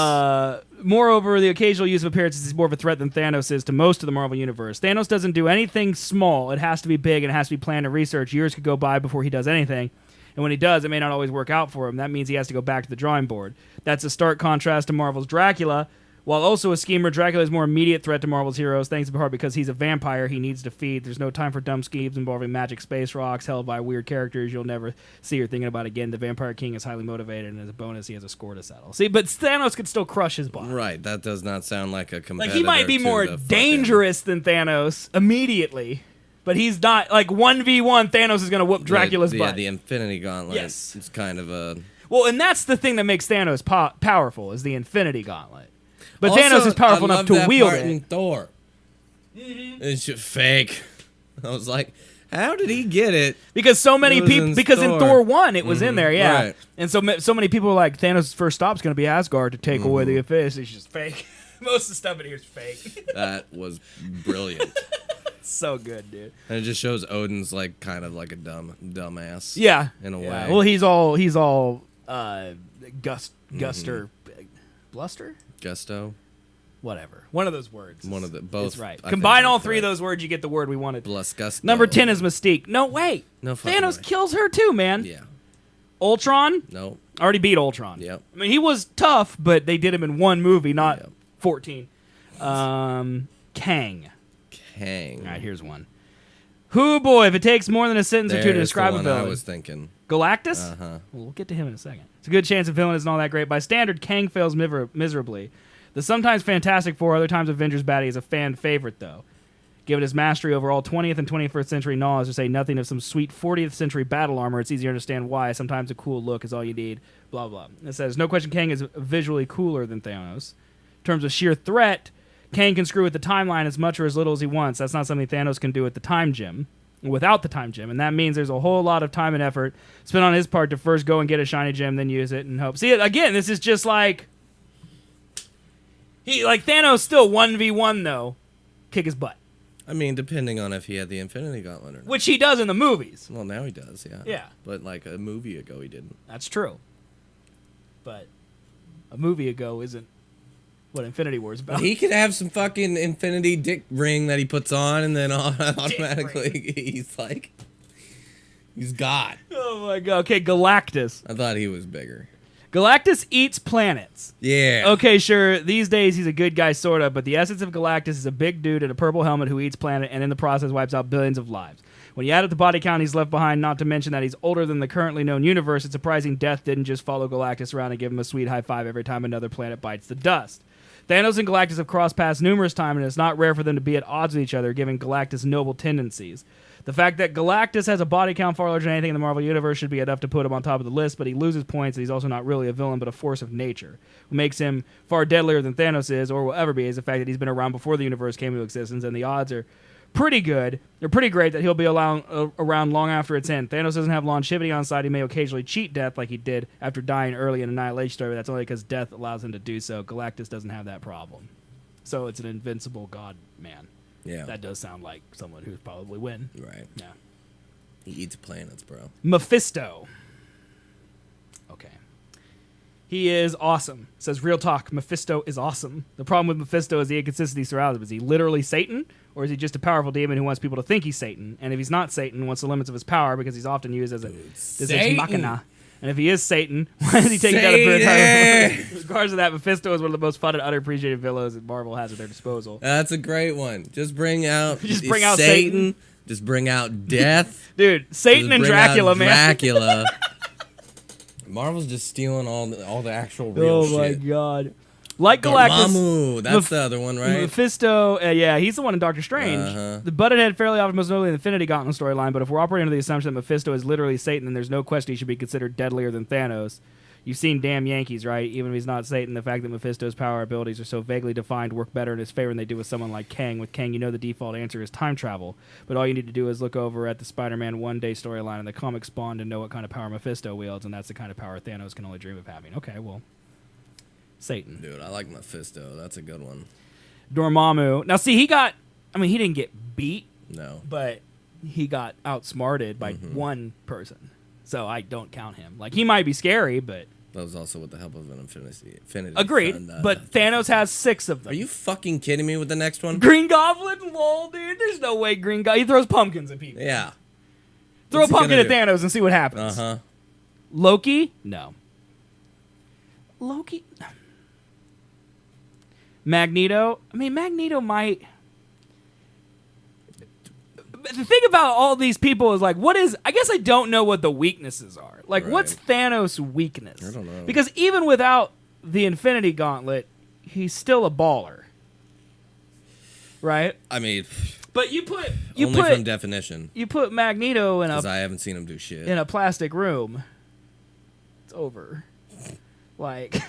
Moreover, the occasional use of appearances is more of a threat than Thanos is to most of the Marvel Universe. Thanos doesn't do anything small. It has to be big and it has to be planned and researched. Years could go by before he does anything. And when he does, it may not always work out for him. That means he has to go back to the drawing board. That's a stark contrast to Marvel's Dracula. While also a schemer, Dracula is a more immediate threat to Marvel's heroes, thanks in part because he's a vampire he needs to feed. There's no time for dumb schemes involving magic space rocks held by weird characters you'll never see or thinking about again. The Vampire King is highly motivated, and as a bonus, he has a score to settle. See, but Thanos could still crush his boss. Right, that does not sound like a competitor. Like, he might be to more the fucking- dangerous than Thanos immediately, but he's not, like, 1v1, Thanos is going to whoop Dracula's butt. Yeah, the Infinity Gauntlet. Yes. It's kind of a... Well, and that's the thing that makes Thanos powerful, is the Infinity Gauntlet. But Also, Thanos is powerful I enough love to that wield part it. in Thor. It's just fake. I was like, how did he get it? Because so many It was people, in because in Thor. Thor 1, it was in there, yeah. right. And so many people were like, Thanos' first stop's going to be Asgard to take away the Abyss. It's just fake. Most of the stuff in here is fake. That was brilliant. So good, dude. And it just shows Odin's like kind of like a dumbass. Yeah. In a Yeah. way. Well, he's all Guster, Bluster? Gusto. Whatever. One of those words. One of the both. Is right. I Combine think all are three of correct. those words, you get the word we wanted. Blusgusto. Number 10 is Mystique. No, wait. No fucking Thanos way. kills her too, man. Yeah. Ultron? No. Already beat Ultron. Yep. I mean, he was tough, but they did him in one movie, not Yep. 14. Kang. Kang. All right, here's one. Who, boy, if it takes more than a sentence or two to There's describe the a one I villain. was thinking. Galactus? Uh-huh. Well, we'll get to him in a second. It's a good chance the villain isn't all that great. By standard, Kang fails miserably. The sometimes Fantastic Four, other times Avengers baddie is a fan favorite, though. Given his mastery over all 20th and 21st century knowledge, to say nothing of some sweet 40th century battle armor, it's easy to understand why. Sometimes a cool look is all you need. Blah, blah. It says, no question Kang is visually cooler than Thanos. In terms of sheer threat, Kang can screw with the timeline as much or as little as he wants. That's not something Thanos can do at the time gem. Without the time gem, and that means there's a whole lot of time and effort spent on his part to first go and get a shiny gem, then use it and hope. See, again, this is just like Thanos still 1v1 though, kick his butt, I mean, depending on if he had the Infinity Gauntlet or not. which he does in the movies. Well, now he does, yeah. Yeah. But like a movie ago, he didn't. That's true, but a movie ago isn't what Infinity War is about. He could have some fucking Infinity dick ring that he puts on, and then automatically he's God. Oh my god. Okay, Galactus. I thought he was bigger. Galactus eats planets. Yeah. Okay, sure. These days he's a good guy, sort of, but the essence of Galactus is a big dude in a purple helmet who eats planet and in the process wipes out billions of lives. When you add up the body count he's left behind, not to mention that he's older than the currently known universe, it's surprising Death didn't just follow Galactus around and give him a sweet high five every time another planet bites the dust. Thanos and Galactus have crossed paths numerous times, and it's not rare for them to be at odds with each other, giving Galactus noble tendencies. The fact that Galactus has a body count far larger than anything in the Marvel Universe should be enough to put him on top of the list, but he loses points, and he's also not really a villain, but a force of nature. What makes him far deadlier than Thanos is, or will ever be, is the fact that he's been around before the universe came into existence, and the odds are pretty good. They're pretty great that he'll be around long after its end. Thanos doesn't have longevity on side. He may occasionally cheat Death like he did after dying early in Annihilation Story, but that's only because Death allows him to do so. Galactus doesn't have that problem. So it's an invincible god man. Yeah. That does sound like someone who'd probably win. Right. Yeah. He eats planets, bro. Mephisto. Okay. He is awesome. Says real talk. Mephisto is awesome. The problem with Mephisto is the inconsistency surrounding him. Is he literally Satan, or is he just a powerful demon who wants people to think he's Satan? And if he's not Satan, wants the limits of his power because he's often used as a Deus Ex Machina. And if he is Satan, why is he taking down a bird? Regardless of that, Mephisto is one of the most fun and underappreciated villains that Marvel has at their disposal. That's a great one. Just bring out Satan. Just bring out Death. Dude, Satan Just and bring Dracula, out man. Dracula. Marvel's just stealing all the actual real shit. Oh my god. Like Galactus. Dormammu, that's the other one, right? Mephisto, yeah, he's the one in Doctor Strange. Uh-huh. The butted head fairly often most notably in the Infinity Gauntlet storyline, but if we're operating under the assumption that Mephisto is literally Satan, then there's no question he should be considered deadlier than Thanos. You've seen Damn Yankees, right? Even if he's not Satan, the fact that Mephisto's power abilities are so vaguely defined work better in his favor than they do with someone like Kang. With Kang, you know the default answer is time travel, but all you need to do is look over at the Spider-Man One Day storyline in the comic Spawn to know what kind of power Mephisto wields, and that's the kind of power Thanos can only dream of having. Okay, well, Satan. Dude, I like Mephisto. That's a good one. Dormammu. Now, see, he didn't get beat, No. but he got outsmarted by one person. So I don't count him. Like, he might be scary, but... That was also with the help of an Infinity. Agreed, Son, but Thanos has 6 of them. Are you fucking kidding me with the next one? Green Goblin? Lol, dude. There's no way Green Goblin... He throws pumpkins at people. Yeah. Throw What's a he pumpkin gonna at do? Thanos and see what happens. Uh-huh. Loki? No. Loki? Magneto? I mean, Magneto might... The thing about all these people is, like, what is... I guess I don't know what the weaknesses are. Like, what's Thanos' weakness? I don't know. Because even without the Infinity Gauntlet, he's still a baller. Right? I mean, But you put... only from definition. You put Magneto in Because I haven't seen him do shit. in a plastic room, it's over. Like,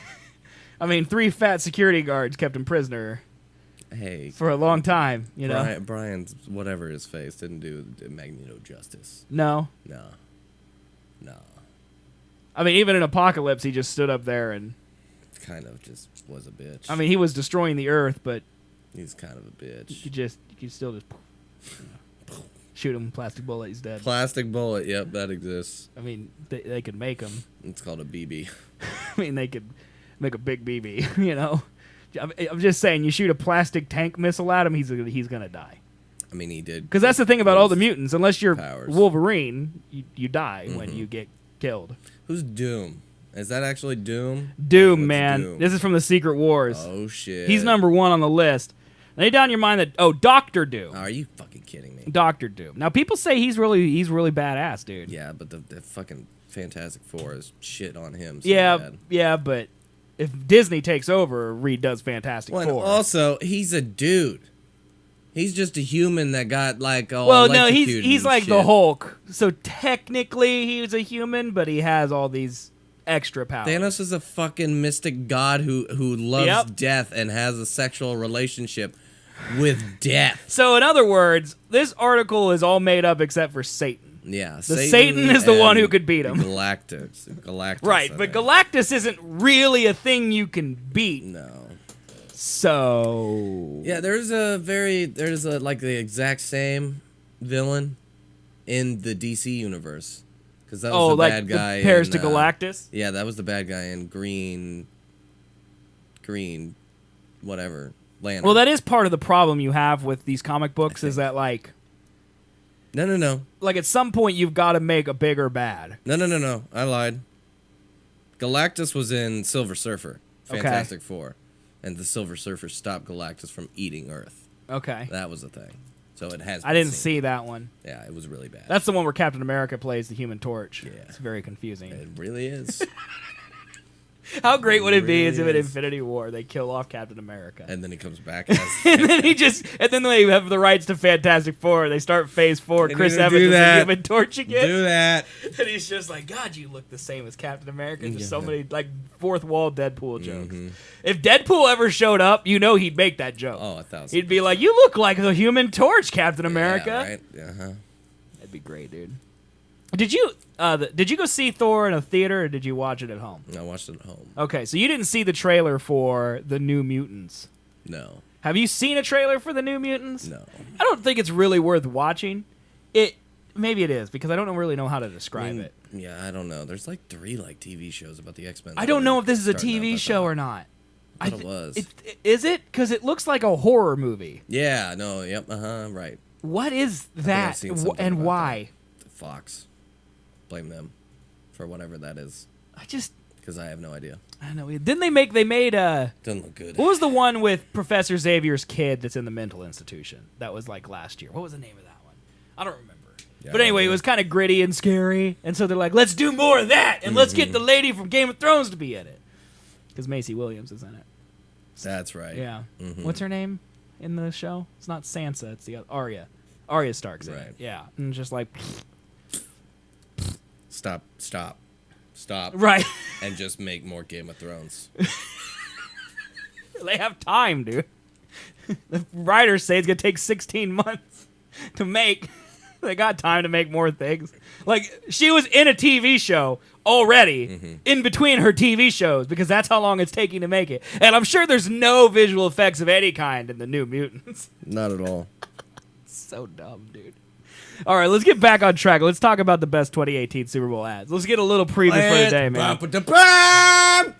I mean, 3 fat security guards kept him prisoner Hey. for a long time, you know? Brian's, whatever his face, didn't do Magneto justice. No. No. No. I mean, even in Apocalypse, he just stood up there and... Kind of just was a bitch. I mean, he was destroying the Earth, but... He's kind of a bitch. You could still just... shoot him, plastic bullet, he's dead. Plastic bullet, yep, that exists. I mean, they could make him. It's called a BB. I mean, they could make a big BB, you know? I'm just saying, you shoot a plastic tank missile at him, he's gonna die. I mean, he did. Because that's the thing about all the mutants. Unless you're powers. Wolverine, you die when you get killed. Who's Doom? Is that actually Doom? Doom, What's man. Doom? This is from the Secret Wars. Oh, shit. He's number 1 on the list. Lay down your mind that... Oh, Doctor Doom. Are you fucking kidding me? Doctor Doom. Now, people say he's really badass, dude. Yeah, but the fucking Fantastic Four is shit on him. So Yeah, bad. yeah, but if Disney takes over, Reed does Fantastic Well, and Four. also, he's a dude. He's just a human that got, like, all Well, no, electrocuted he's and like shit. the Hulk. So technically, he's a human, but he has all these extra powers. Thanos is a fucking mystic god who loves Yep. death and has a sexual relationship with death. So, in other words, this article is all made up except for Satan. Yeah, Satan is the one who could beat him. Galactus. Right, I but think. Galactus isn't really a thing you can beat. No. So... Yeah, there's like the exact same villain in the DC universe. Because that was the like bad guy. compares in, to Galactus? Yeah, that was the bad guy in Green, whatever, Lantern. Well, that is part of the problem you have with these comic books is that, like... No. Like, at some point, you've got to make a bigger bad. No. I lied. Galactus was in Silver Surfer, Fantastic Four. And the Silver Surfer stopped Galactus from eating Earth. Okay. That was the thing. So it has. I didn't see that one. Yeah, it was really bad. That's the one where Captain America plays the Human Torch. Yeah. It's very confusing. It really is. How great would it be really as if in is. Infinity War they kill off Captain America? And then he comes back as. And then they have the rights to Fantastic Four. They start Phase 4. They Chris need to Evans do is the that. Human Torch again. Do that. And he's just like, God, you look the same as Captain America. Just so many like fourth wall Deadpool jokes. If Deadpool ever showed up, you know he'd make that joke. Oh, 1,000%. He'd be like, "You look like the Human Torch, Captain America." Yeah, right? Uh-huh. That'd be great, dude. Did you go see Thor in a theater or did you watch it at home? I watched it at home. Okay, so you didn't see the trailer for the New Mutants. No. Have you seen a trailer for the New Mutants? No. I don't think it's really worth watching. Maybe it is because I don't really know how to describe it. Yeah, I don't know. There's like 3 TV shows about the X-Men. I don't know if this is a TV show or not. I thought it was. Is it? Because it looks like a horror movie. Yeah, no, yep, right. What is I've that seen something and about why? that. Fox. Blame them for whatever that is. Because I have no idea. I don't know. Didn't they made Doesn't look good. What was the one with Professor Xavier's kid that's in the mental institution? That was like last year. What was the name of that one? I don't remember. Yeah, but anyway, it was kind of gritty and scary, and so they're like, let's do more of that, and let's get the lady from Game of Thrones to be in it. Because Macy Williams is in it. That's right. Yeah. Mhm. What's her name in the show? It's not Sansa. It's the other, Arya. Arya Stark's in it. Yeah. And just like... Stop. Right. And just make more Game of Thrones. They have time, dude. The writers say it's going to take 16 months to make... They got time to make more things. Like, she was in a TV show already in between her TV shows because that's how long it's taking to make it. And I'm sure there's no visual effects of any kind in the New Mutants. Not at all. So dumb, dude. All right, let's get back on track. Let's talk about the best 2018 Super Bowl ads. Let's get a little preview for the day, man. Football!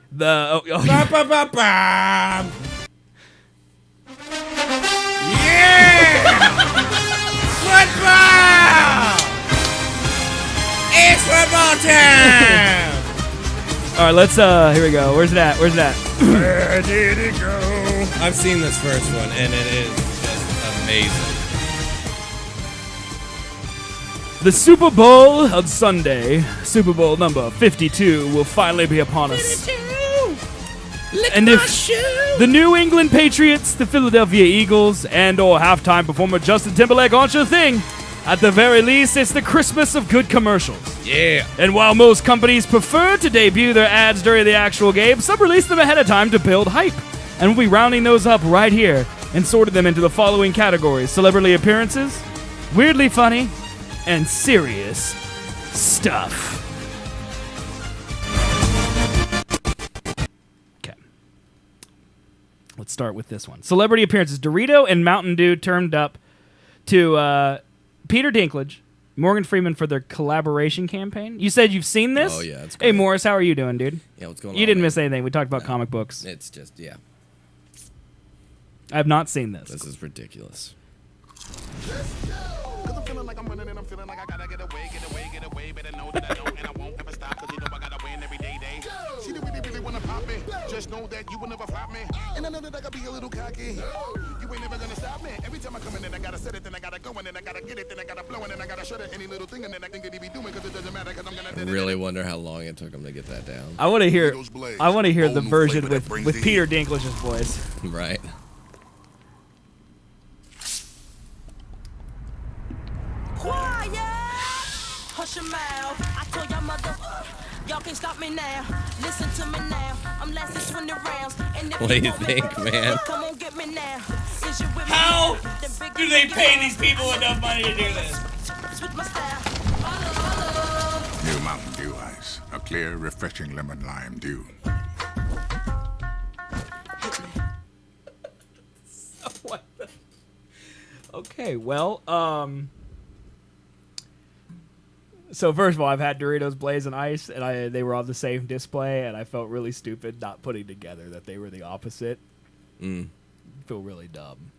It's football time! All right, let's, here we go. Where's that? Where did it go? I've seen this first one, and it is just amazing. The Super Bowl of Sunday, Super Bowl number 52, will finally be upon us. And if the New England Patriots, the Philadelphia Eagles, and or halftime performer Justin Timberlake aren't your thing, at the very least, it's the Christmas of good commercials. Yeah. And while most companies prefer to debut their ads during the actual game, some release them ahead of time to build hype. And we'll be rounding those up right here and sorted them into the following categories: celebrity appearances, weirdly funny, and serious stuff. Okay. Let's start with this one. Celebrity appearances. Dorito and Mountain Dew turned up to Peter Dinklage, Morgan Freeman for their collaboration campaign. You said you've seen this? Oh, yeah. It's great. Hey, Morris, how are you doing, dude? Yeah, what's going on? You didn't miss anything. We talked about comic books. It's just, yeah. I have not seen this. This is ridiculous. Just know that you will never flop me. And I know that I gotta be a little cocky. You ain't never gonna stop me. Every time I come in, then I gotta set it, then I gotta go, and then I gotta get it, then I gotta blow, and then I gotta shut it. Any little thing, and then I think that he be doing, because it doesn't matter, because I'm gonna. I really wonder how long it took him to get that down. I want to hear the version with Peter Dinklage's voice. Right. Quiet! Hush your mouth. I told your mother, y'all can't stop me now. Listen to me now. I'm lasting 20 rounds. And if What do you think, man? Come on, get me now. Is you with How me? do they pay these people enough money to do this? Switch my style. New Mountain Dew Ice. A clear, refreshing lemon lime dew. What the? Okay, well, so first of all, I've had Doritos Blaze and Ice, and they were on the same display, and I felt really stupid not putting together that they were the opposite. I feel really dumb.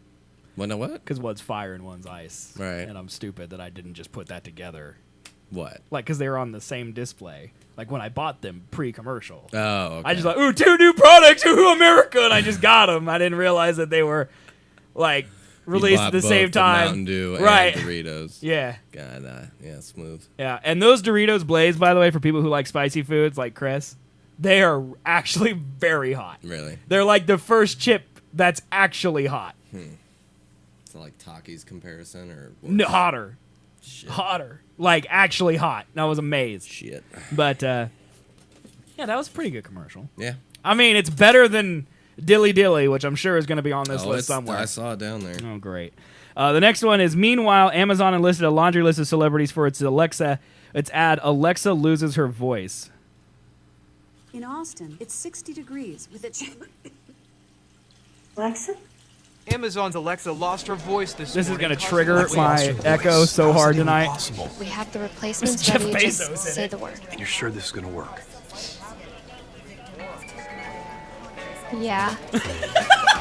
What? No, what? Because one's fire and one's ice. Right. And I'm stupid that I didn't just put that together. What? Like, because they were on the same display. Like, when I bought them pre-commercial. Oh, okay. I just like, ooh, 2 new products, ooh, America, and I just got them. I didn't realize that they were, like, released at the same time. Mountain Dew right. and Doritos. Yeah. God, yeah, smooth. Yeah, and those Doritos Blaze, by the way, for people who like spicy foods like Chris, they are actually very hot. Really? They're like the first chip that's actually hot. So like Takis comparison or what? No, hotter. Shit. Hotter. Like actually hot. And I was amazed. Shit. But yeah, that was a pretty good commercial. Yeah. I mean, it's better than Dilly Dilly, which I'm sure is going to be on this list somewhere. I saw it down there. Oh, great. The next one is, meanwhile, Amazon enlisted a laundry list of celebrities for its ad, Alexa Loses Her Voice. In Austin, it's 60 degrees with its... Alexa? Amazon's Alexa lost her voice this morning. This is going to trigger my echo so hard tonight. We have the replacements Jeff ready. Bezos Just in say it. the word. You're sure this is gonna work? Yeah.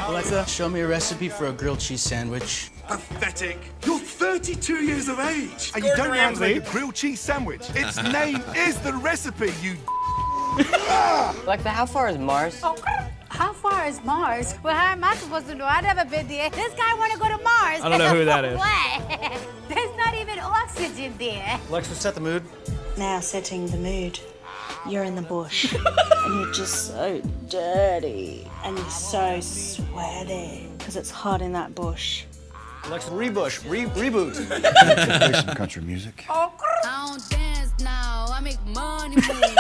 Alexa, show me a recipe for a grilled cheese sandwich. Pathetic. You're 32 years of age, and you don't know how to make a grilled cheese sandwich. Its name is the recipe, you Alexa, how far is Mars? Oh, how far is Mars? Well, how am I supposed to know? I've never been there. This guy want to go to Mars. I don't know who that is. There's not even oxygen there. Alexa, set the mood. Now setting the mood. You're in the bush. And you're just so dirty. And you're so sweaty. Because it's hot in that bush. Alexa, reboot. Play some country music. I don't dance now. I make money move.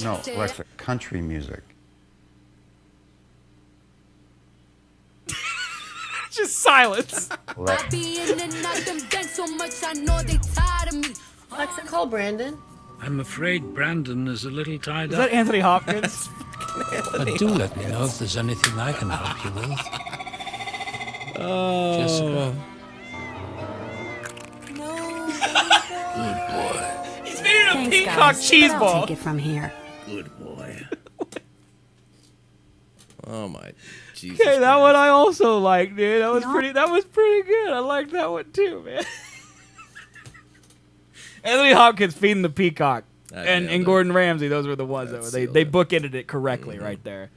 No, Alexa, country music. Just silence. I be in and out them dance so much I know they tired of me. Alexa, call Brandon. I'm afraid Brandon is a little tied Is up. that Anthony Hopkins? But do let me know if there's anything I can help you with. Oh. Jessica. Good boy. He's feeding a Thanks, peacock guys, cheese but I'll ball. take it from here. Good boy. Oh my Jesus. Okay, that Christ. one I also like, dude. That was You know- pretty. That was pretty good. I liked that one too, man. Anthony Hopkins feeding the peacock, That and nailed it. Gordon Ramsay. Those were the ones that That were, they sealed it. bookended it correctly right there.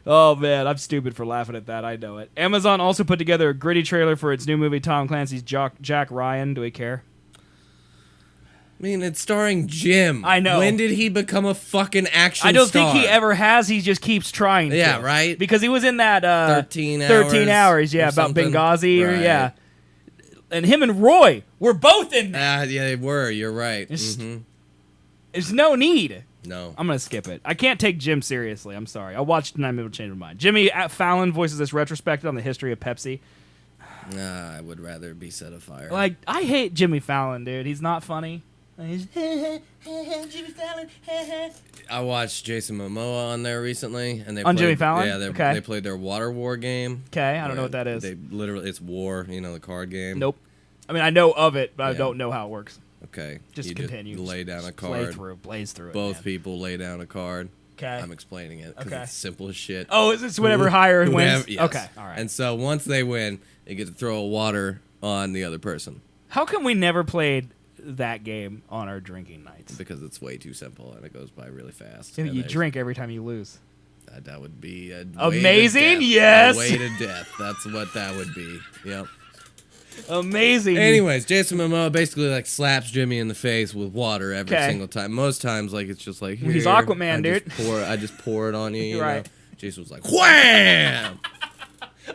Oh man, I'm stupid for laughing at that. I know it. Amazon also put together a gritty trailer for its new movie Tom Clancy's Jack Ryan. Do we care? I mean, it's starring Jim. I know. When did he become a fucking action I don't star? think he ever has. He just keeps trying. Yeah, to. right? Because he was in that 13 hours. Yeah, or about something. Benghazi. Or, Right. yeah. And him and Roy were both in that. Yeah, they were. You're right. There's no need. No. I'm going to skip it. I can't take Jim seriously. I'm sorry. I watched and I'm able to change my mind. Jimmy Fallon voices this retrospective on the history of Pepsi. Nah, I would rather be set afire. Like, I hate Jimmy Fallon, dude. He's not funny. He's Jimmy Fallon. I watched Jason Momoa on there recently, and they On played, Jimmy Fallon? Yeah, Okay. they played their Water War game. Okay, I don't know what that is. They literally, it's War, the card game. Nope. I mean, I know of it, but I Yeah. don't know how it works. Okay. Just you continue. Just lay down a Blaze card. through it. Both man. people lay down a card. Okay. I'm explaining it because Okay. it's simple as shit. Oh, is this whatever higher wins? Yes. Okay, all right. And so once they win, they get to throw a water on the other person How come we never played that game on our drinking nights? because it's way too simple and it goes by really fast. You And there's- drink every time you lose. That would be a Amazing, way to death. yes. A way to death. That's what that would be. Yep. Amazing. Anyways, Jason Momoa basically like slaps Jimmy in the face with water every Okay. single time. Most times, like it's just like He's "Here, Aquaman, I just pour it on you. You Right. know? Jason was like wham.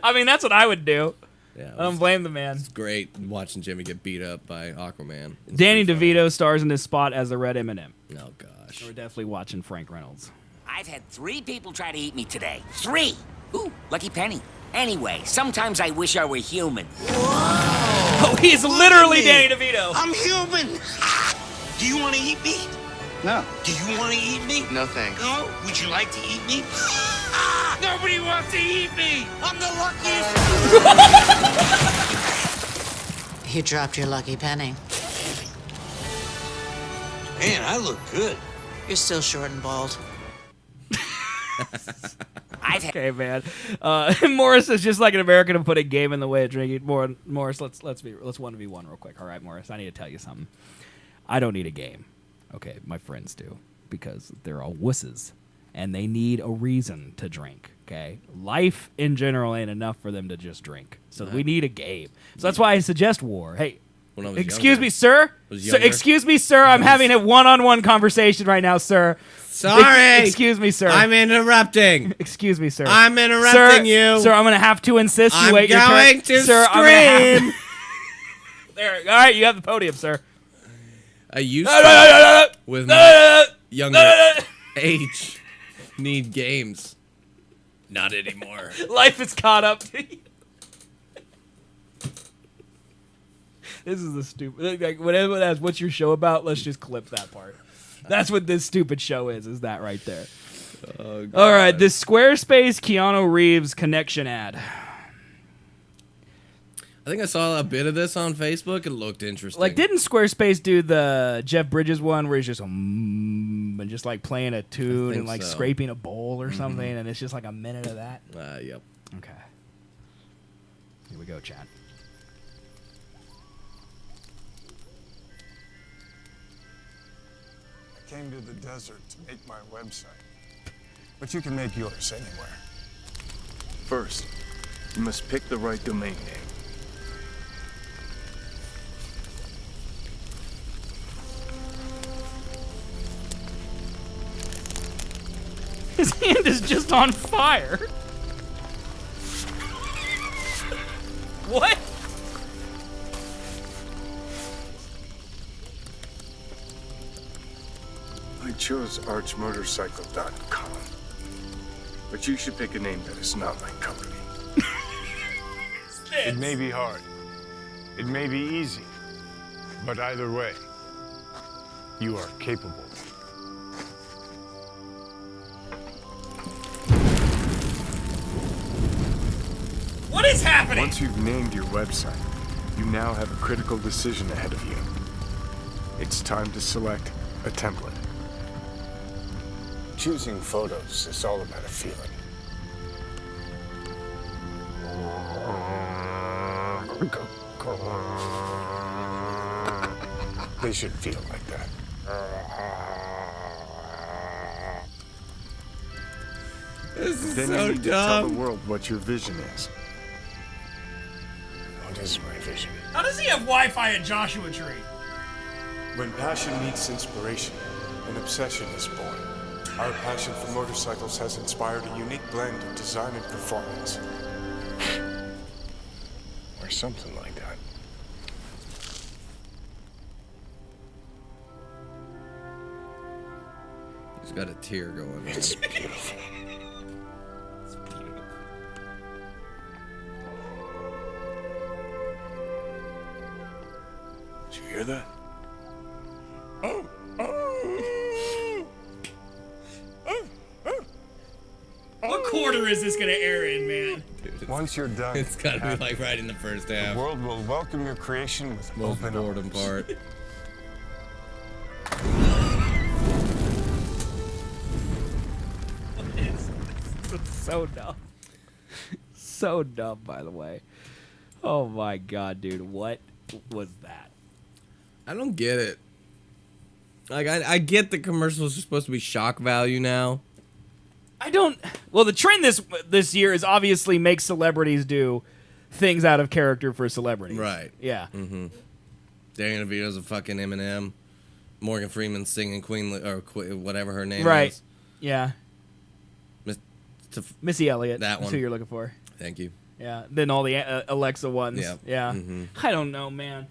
I mean, that's what I would do. Yeah, I don't blame the man. It's great watching Jimmy get beat up by Aquaman. It's Danny pretty DeVito stars in this spot as the Red M&M. fun. Oh gosh. We're definitely watching Frank Reynolds. I've had 3 people try to eat me today. 3! Ooh, lucky penny. Anyway, sometimes I wish I were human. Oh, he's literally Danny DeVito. I'm human! Do you want to eat me? No. Do you want to eat me? No thanks. No? Would you like to eat me? Nobody wants to eat me! I'm the luckiest! You dropped your lucky penny. Man, I look good. You're still short and bald. Okay, man. Morris is just like an American to put a game in the way of drinking. Morris, let's 1v1 real quick. All right, Morris, I need to tell you something. I don't need a game. Okay, my friends do because they're all wusses and they need a reason to drink. Okay, life in general ain't enough for them to just drink. So we need a game. So that's why I suggest war. Hey. When I was Excuse younger. me, sir. Was So, younger. excuse me, sir. I'm having a one-on-one conversation right now, sir. Sorry. Excuse me, sir. I'm interrupting. Excuse me, sir. I'm interrupting you. Sir, I'm going to have to insist you I'm wait your turn. going to Sir, I'm gonna have- scream. There. All right, you have the podium, sir. I used No, to with no, my younger age need games. Not anymore. Life is caught up to you. This is the stupid. Like, when everyone asks, what's your show about? Let's just clip that part. That's what this stupid show is that right there. Oh, God. All right, this Squarespace Keanu Reeves connection ad. I think I saw a bit of this on Facebook. It looked interesting. Like, didn't Squarespace do the Jeff Bridges one where he's just and just like playing a tune think and like so. scraping a bowl or something, and it's just like a minute of that? Yep. Okay. Here we go, chat. I came to the desert to make my website. But you can make yours anywhere. First, you must pick the right domain name. His hand is just on fire. What? I chose archmotorcycle.com. But you should pick a name that is not my company. It may be hard. It may be easy. But either way, You are capable. What is happening? Once you've named your website, you now have a critical decision ahead of you. It's time to select a template. Choosing photos is all about a feeling. They should feel like that. This is Then so you need to tell the dumb. world what your vision is. What is my vision? How does he have Wi-Fi at Joshua Tree? When passion meets inspiration, an obsession is born. Our passion for motorcycles has inspired a unique blend of design and performance. Or something like that. He's got a tear going on. It's beautiful. Did you hear that? What quarter is this gonna air in, man? Once you're done, It's gotta be like right in the first half. the world will welcome your creation with Most open boredom arms. part. It's so dumb. So dumb, by the way. Oh my god, dude. What was that? I don't get it. Like, I get the commercials are supposed to be shock value now. I don't. Well, the trend this year is obviously make celebrities do things out of character for celebrities. Right. Yeah. Mm-hmm. Danny DeVito's a fucking Eminem. Morgan Freeman singing whatever her name Right. is. Yeah. Missy Elliott. That That's one. who you're looking for. Thank you. Yeah. Then all the Alexa ones. Yeah. Yeah. Mhm. I don't know, man.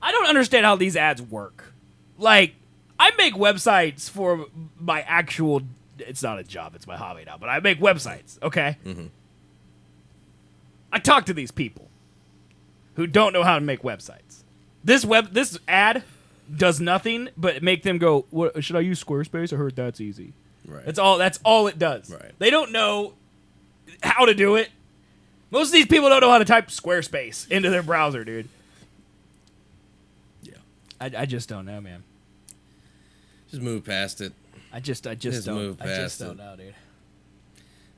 I don't understand how these ads work. Like, I make websites for my actual. It's not a job. It's my hobby now. But I make websites. Okay. Mm-hmm. I talk to these people who don't know how to make websites. This ad does nothing but make them go, "What should I use Squarespace? I heard that's easy." Right. That's all it does. Right. They don't know how to do it. Most of these people don't know how to type Squarespace into their browser, dude. Yeah. I just don't know, man. Just move past it. I just don't know, dude.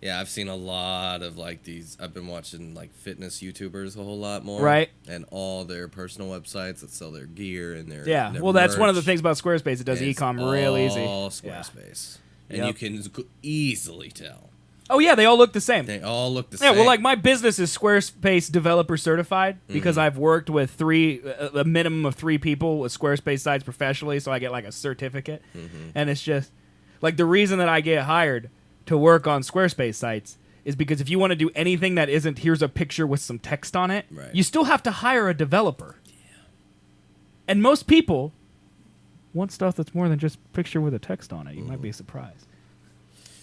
Yeah, I've seen a lot of like these. I've been watching like fitness YouTubers a whole lot more. Right. And all their personal websites that sell their gear and their Yeah. their Well, that's one of the merch. things about Squarespace. It does It's e-com real easy. all Squarespace. And Yep. you can easily tell. Oh yeah, they all look the same. They all look the Yeah, same. well, like my business is Squarespace developer certified because Mhm. I've worked with a minimum of 3 people with Squarespace sites professionally, so I get like a certificate. Mhm. And it's just like the reason that I get hired to work on Squarespace sites is because if you want to do anything that isn't here's a picture with some text on it, Right. you still have to hire a developer. Yeah. And most people want stuff that's more than just picture with a text on it. You might be surprised.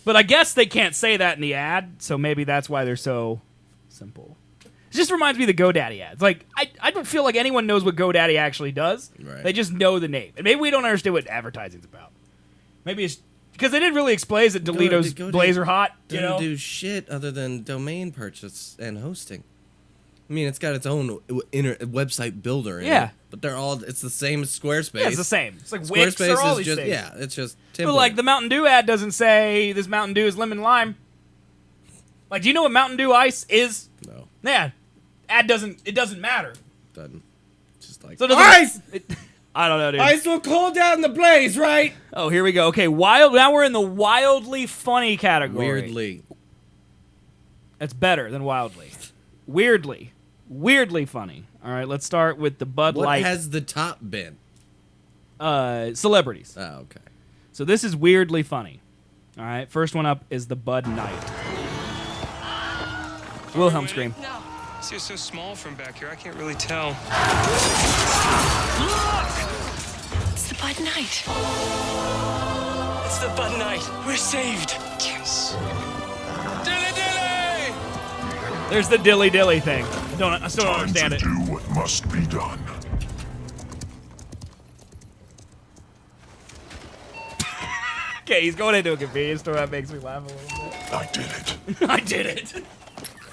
But I guess they can't say that in the ad, so maybe that's why they're so simple. It just reminds me of the GoDaddy ads. Like, I don't feel like anyone knows what GoDaddy actually does. Right. They just know the name. And maybe we don't understand what advertising's about. Maybe it's... Because they didn't really explain that Deleto's GoDaddy Blazer Hot, you doesn't know? do shit other than domain purchase and hosting. I mean, it's got its own website builder in Yeah. it, but they're all, it's the same as Squarespace. Yeah, it's the same. It's like Wix or Squarespace all is these just, things. yeah, it's just But template. like the Mountain Dew ad doesn't say this Mountain Dew is lemon lime. Like, do you know what Mountain Dew Ice is? No. Yeah. Ad doesn't matter. Doesn't. It's just like, So it doesn't- ice! I don't know, dude. Ice will cool down the blaze, right? Oh, here we go. Okay, now we're in the wildly funny category. Weirdly. That's better than wildly. Weirdly funny. All right, let's start with the Bud What Light. has the top been? Celebrities. Oh, okay. So this is weirdly funny. All right, first one up is the Bud Knight. Wilhelm scream. See, it's so small from back here, I can't really tell. It's the Bud Knight. It's the Bud Knight. We're saved. Yes. Dilly dilly! There's the dilly dilly thing. I still don't understand it. Do what must be done. Okay, he's going into a convenience store. That makes me laugh a little bit. I did it. I did it.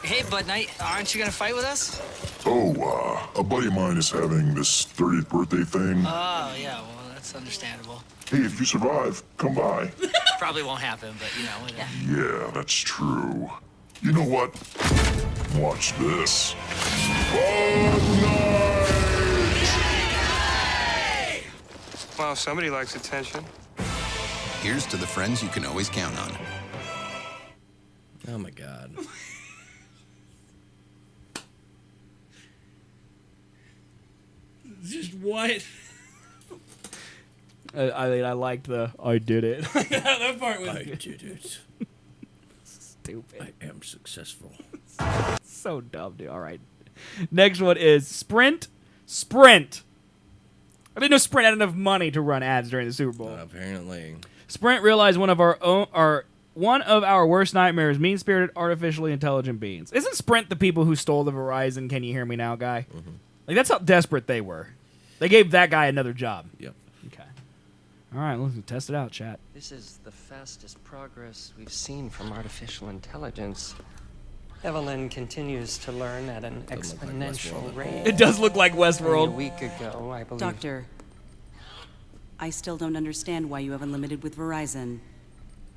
Hey, Bud Knight, aren't you gonna fight with us? Oh, a buddy of mine is having this 30th birthday thing. Oh, yeah, well, that's understandable. Hey, if you survive, come by. Probably won't happen, but you know. Yeah, that's true. You know what? Watch this. Well, somebody likes attention. Here's to the friends you can always count on. Oh my god. Just what? I mean, I liked the I did it. That part was I good. did it. Stupid. I am successful. So dumb, dude. All right. Next one is Sprint. Sprint. I didn't know Sprint had enough money to run ads during the Super Bowl. Apparently. Sprint realized one of our worst nightmares: mean-spirited, artificially intelligent beings. Isn't Sprint the people who stole the Verizon "Can you hear me now" guy? Mm-hmm. Like that's how desperate they were. They gave that guy another job. Yep. Okay. All right, let's test it out, chat. This is the fastest progress we've seen from artificial intelligence. Evelyn continues to learn at an exponential rate. It does look like Only Westworld. a week ago, I believe. Doctor, I still don't understand why you have unlimited with Verizon.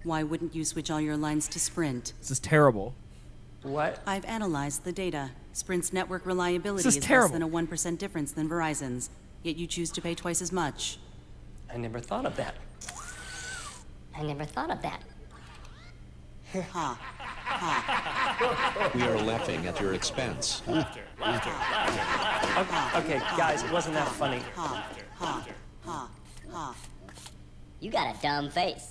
Why wouldn't you switch all your lines to Sprint? This is terrible. What? I've analyzed the data. Sprint's network reliability This is is less terrible. than a 1% difference than Verizon's, yet you choose to pay twice as much. I never thought of that. I never thought of that. Ha. We are laughing at your expense. Okay, guys, it wasn't that funny. You got a dumb face.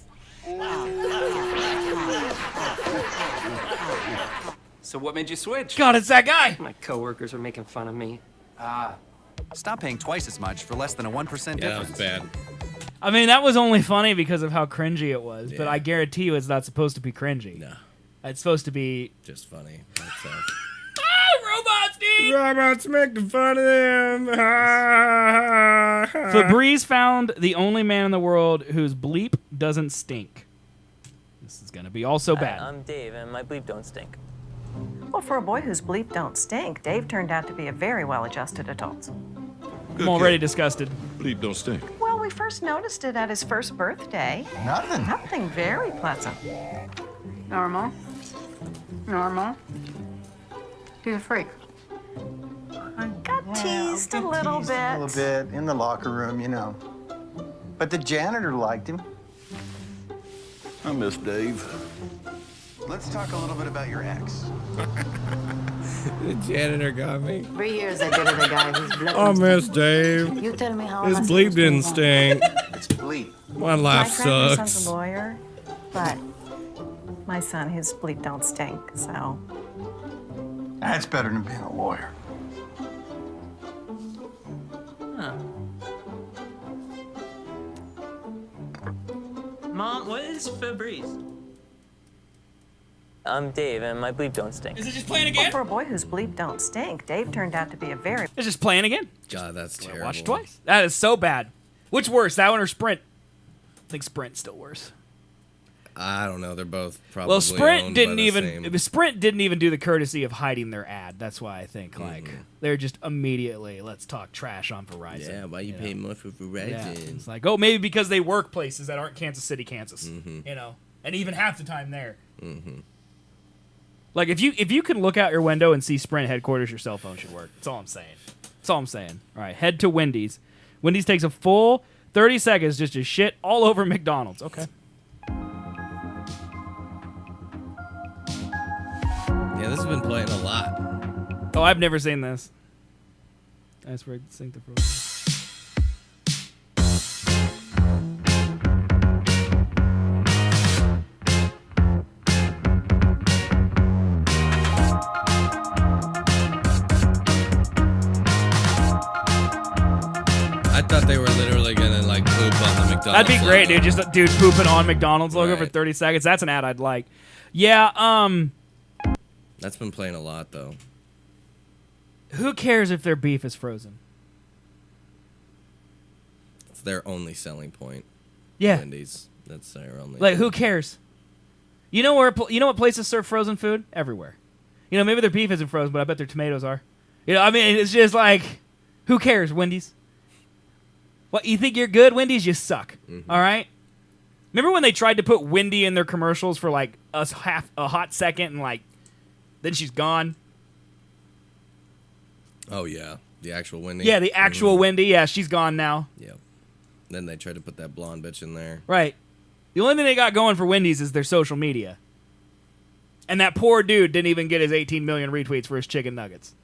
So what made you switch? God, it's that guy. My coworkers are making fun of me. Stop paying twice as much for less than a 1% difference. Yeah, that was bad. I mean, that was only funny because of how cringy it was, but I guarantee you it's not supposed to be cringy. No. It's supposed to be... Just funny. robots, dude! Robots making fun of them. Febreze found the only man in the world whose bleep doesn't stink. This is going to be also bad. I'm Dave, and my bleep don't stink. Well, for a boy whose bleep don't stink, Dave turned out to be a very well-adjusted adult. I'm already disgusted. Bleep don't stink. Well, we first noticed it at his first birthday. Nothing very pleasant. Normal. Normal. He's a freak. I got teased a little bit. A little bit in the locker room, you know. But the janitor liked him. I miss Dave. Let's talk a little bit about your ex. The janitor got me. 3 years I dated a guy whose bleep. I miss Dave. You tell me how His am I bleep supposed to didn't move on? stink. It's bleep. My life My friend, her son's sucks. a lawyer, but my son, his bleep don't stink, so. That's better than being a lawyer. Mom, what is Febreze? I'm Dave, and my bleep don't stink. Is it just playing Well, again? for a boy whose bleep don't stink, Dave turned out to be a very. It's just playing again. God, that's terrible. Watch it twice. That is so bad. Which worse, that one or Sprint? I think Sprint's still worse. I don't know. They're both probably Well, Sprint owned didn't by the even same. Sprint didn't even do the courtesy of hiding their ad. That's why I think like they're just immediately let's talk trash on Verizon. Yeah, why you pay more for Verizon? Yeah. It's like, oh, maybe because they work places that aren't Kansas City, Kansas. You know, and even half the time there. Like if you can look out your window and see Sprint headquarters, your cell phone should work. That's all I'm saying. That's all I'm saying. All right, head to Wendy's. Wendy's takes a full 30 seconds just to shit all over McDonald's. Okay. Yeah, this has been playing a lot. Oh, I've never seen this. That's where I sync the program. I thought they were literally gonna like poop on the McDonald's. That'd be great, logo. dude. Just a dude pooping on McDonald's logo for 30 seconds. That's an ad I'd like. Yeah, That's been playing a lot though. who cares if their beef is frozen? It's their only selling point. Yeah. Wendy's. That's their only. Like, who cares? You know where? You know what places serve frozen food? Everywhere. You know, maybe their beef isn't frozen, but I bet their tomatoes are. You know, I mean, it's just like, who cares, Wendy's? What, you think you're good, Wendy's? You suck. All right? Remember when they tried to put Wendy in their commercials for like a hot second and like, then she's gone? Oh, yeah. The actual Wendy? Yeah, the actual Wendy. Yeah, she's gone now. Yep. Then they tried to put that blonde bitch in there. Right. The only thing they got going for Wendy's is their social media. And that poor dude didn't even get his 18 million retweets for his chicken nuggets.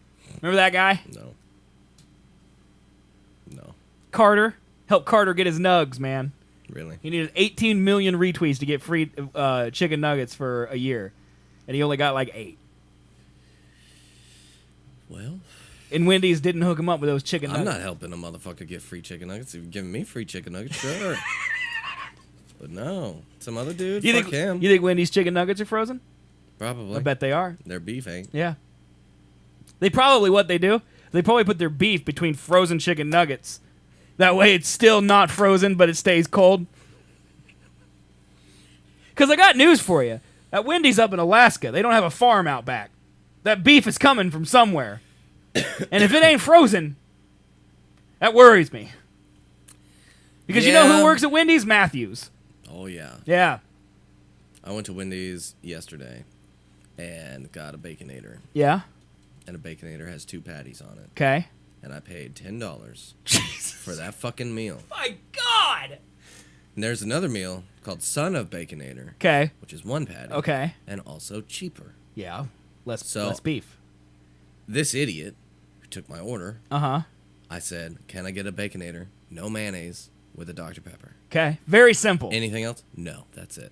Remember that guy? No. Carter. Help Carter get his nugs, man. Really? He needed 18 million retweets to get free chicken nuggets for a year. And he only got like 8. Well. And Wendy's didn't hook him up with those chicken nuggets. I'm not helping a motherfucker get free chicken nuggets. If you're giving me free chicken nuggets, sure. But no. Some other dude, fuck him. You think Wendy's chicken nuggets are frozen? Probably. I bet they are. Their beef ain't. Yeah. They probably, what they do, they probably put their beef between frozen chicken nuggets. That way it's still not frozen, but it stays cold. Because I got news for you. That Wendy's up in Alaska. They don't have a farm out back. That beef is coming from somewhere. And if it ain't frozen, that worries me. Because you know who works at Wendy's? Matthews. Oh, yeah. Yeah. I went to Wendy's yesterday and got a Baconator. Yeah? And a Baconator has 2 patties on it. Okay. And I paid $10 for that fucking meal. My God! And there's another meal called Son of Baconator. Okay. Which is 1 patty. Okay. And also cheaper. Yeah. Less beef. This idiot who took my order. Uh-huh. I said, can I get a Baconator? No mayonnaise with a Dr. Pepper. Okay. Very simple. Anything else? No. That's it.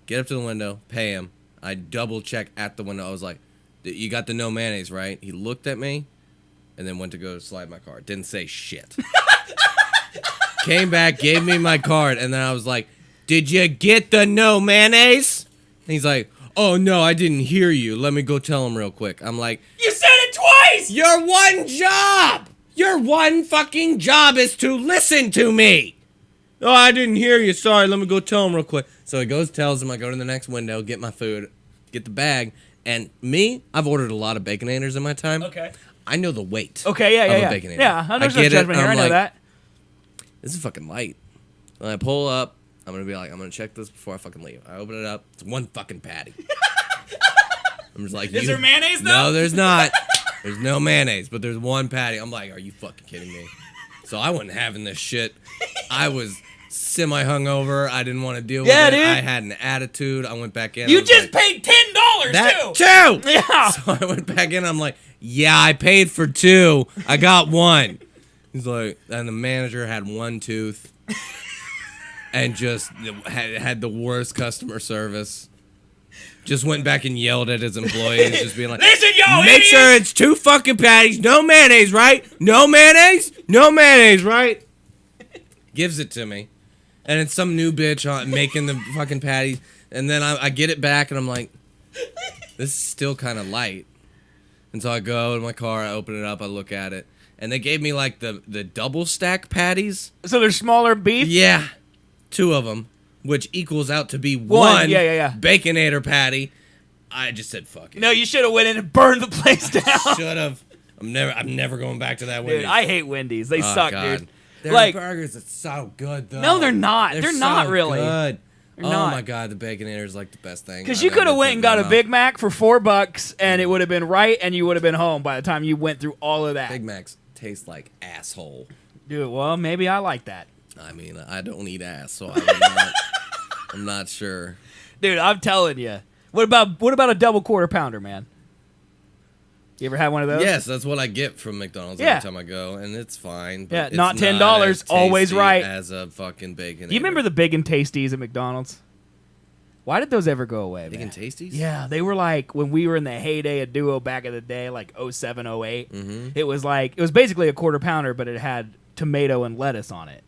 Get up to the window. Pay him. I double check at the window. I was like, you got the no mayonnaise, right? He looked at me. And then went to go slide my card. Didn't say shit. Came back, gave me my card, and then I was like, did you get the no mayonnaise? And he's like, oh, no, I didn't hear you. Let me go tell him real quick. I'm like, you said it twice! Your one job! Your one fucking job is to listen to me! Oh, I didn't hear you. Sorry, let me go tell him real quick. So he goes, tells him, I go to the next window, get my food, get the bag, and me, I've ordered a lot of Baconators in my time. Okay. I know the weight. Okay, of yeah. a Baconator. Yeah, I know no judgment here. I know that. This is fucking light. When I pull up, I'm gonna be like, I'm gonna check this before I fucking leave. I open it up. It's 1 fucking patty. I'm just like, is there mayonnaise though? No, there's not. There's no mayonnaise, but there's 1 patty. I'm like, are you fucking kidding me? So I wasn't having this shit. I was semi hungover. I didn't want to deal with it. Dude. I had an attitude. I went back in. You just paid $10 that too. Yeah. So I went back in. I'm like, yeah, I paid for 2. I got 1. He's like, and the manager had 1 tooth, and just had the worst customer service. Just went back and yelled at his employees, just being like, listen, yo, make sure it's 2 fucking patties, no mayonnaise, right? No mayonnaise? No mayonnaise, right? Gives it to me. And it's some new bitch making the fucking patties. And then I get it back, and I'm like, this is still kind of light. And so I go in my car, I open it up, I look at it. And they gave me, like, the double stack patties. So they're smaller beef? Yeah. 2 of them, which equals out to be 1 yeah. Baconator patty. I just said, fuck it. No, you should have went in and burned the place down. Should have. I'm never going back to that Wendy's. Dude, I hate Wendy's. They suck, God. dude. Their like burgers are so good, though. No, they're not. They're not so really. Good. They're oh not. my God, the Baconator is like the best thing. Because you could have went and got a Big Mac for $4, and it would have been right, and you would have been home by the time you went through all of that. Big Macs taste like asshole. Dude, well, maybe I like that. I mean, I don't eat ass, so I'm not sure. Dude, I'm telling you. What about a double quarter pounder, man? You ever had one of those? Yes, that's what I get from McDonald's every time I go, and it's fine. But yeah, it's not $10, always right. As a fucking bacon. You remember the Big and Tasties at McDonald's? Why did those ever go away, Big man? and Tasties? Yeah, they were like when we were in the heyday of Duo back in the day, like 07, 08. Mm-hmm. It was basically a quarter pounder, but it had tomato and lettuce on it.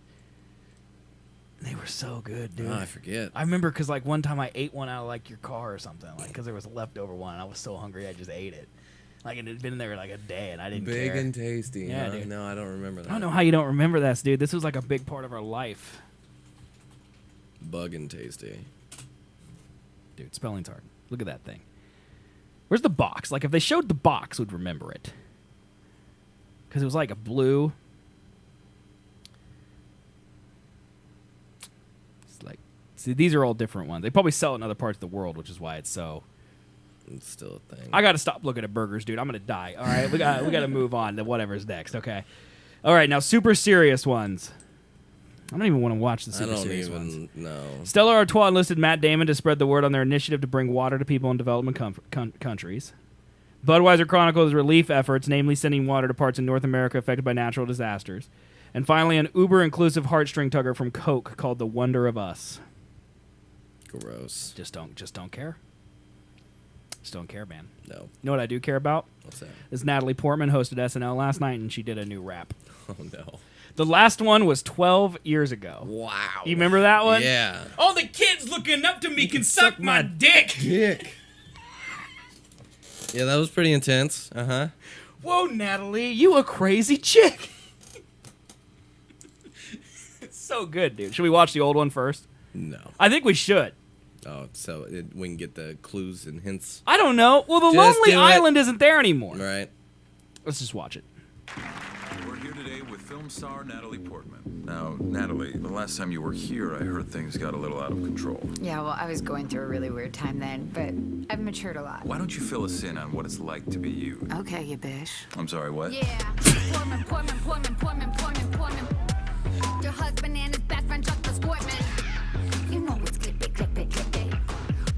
They were so good, dude. Oh, I forget. I remember because like one time I ate one out of like your car or something, like because there was a leftover one. And I was so hungry I just ate it. Like it had been there like a day and I didn't care. Big and tasty. Yeah, huh? dude. No, I don't remember that. I don't know how you don't remember that, dude. This was like a big part of our life. Buggin' tasty. Dude, spelling's hard. Look at that thing. Where's the box? Like, if they showed the box, we'd remember it. Because it was like a blue. It's like, see, these are all different ones. They probably sell it in other parts of the world, which is why it's so. It's still a thing. I got to stop looking at burgers, dude. I'm gonna die. All right, we got to move on to whatever's next. Okay. All right, now super serious ones. I don't even want to watch the super serious ones. No. Stella Artois enlisted Matt Damon to spread the word on their initiative to bring water to people in development countries. Budweiser chronicles relief efforts, namely sending water to parts in North America affected by natural disasters. And finally, an uber-inclusive heartstring tugger from Coke called The Wonder of Us. Gross. Just don't care. Just don't care, man. No. You know what I do care about? What's that? Is Natalie Portman hosted SNL last night, and she did a new rap. Oh, no. The last one was 12 years ago. Wow. You remember that one? Yeah. All the kids looking up to me can suck my dick. Yeah, that was pretty intense. Uh-huh. Whoa, Natalie, you a crazy chick. It's so good, dude. Should we watch the old one first? No. I think we should. Oh, so we can get the clues and hints. I don't know. Well, the Just Lonely do it. Island isn't there anymore. Right. Let's just watch it. We're here today with film star Natalie Portman. Now, Natalie, the last time you were here, I heard things got a little out of control. Yeah, well, I was going through a really weird time then, but I've matured a lot. Why don't you fill us in on what it's like to be you? Okay, you bitch. I'm sorry, what? Yeah. Portman. Your husband and his best friend just a sportman. You know it's clip it.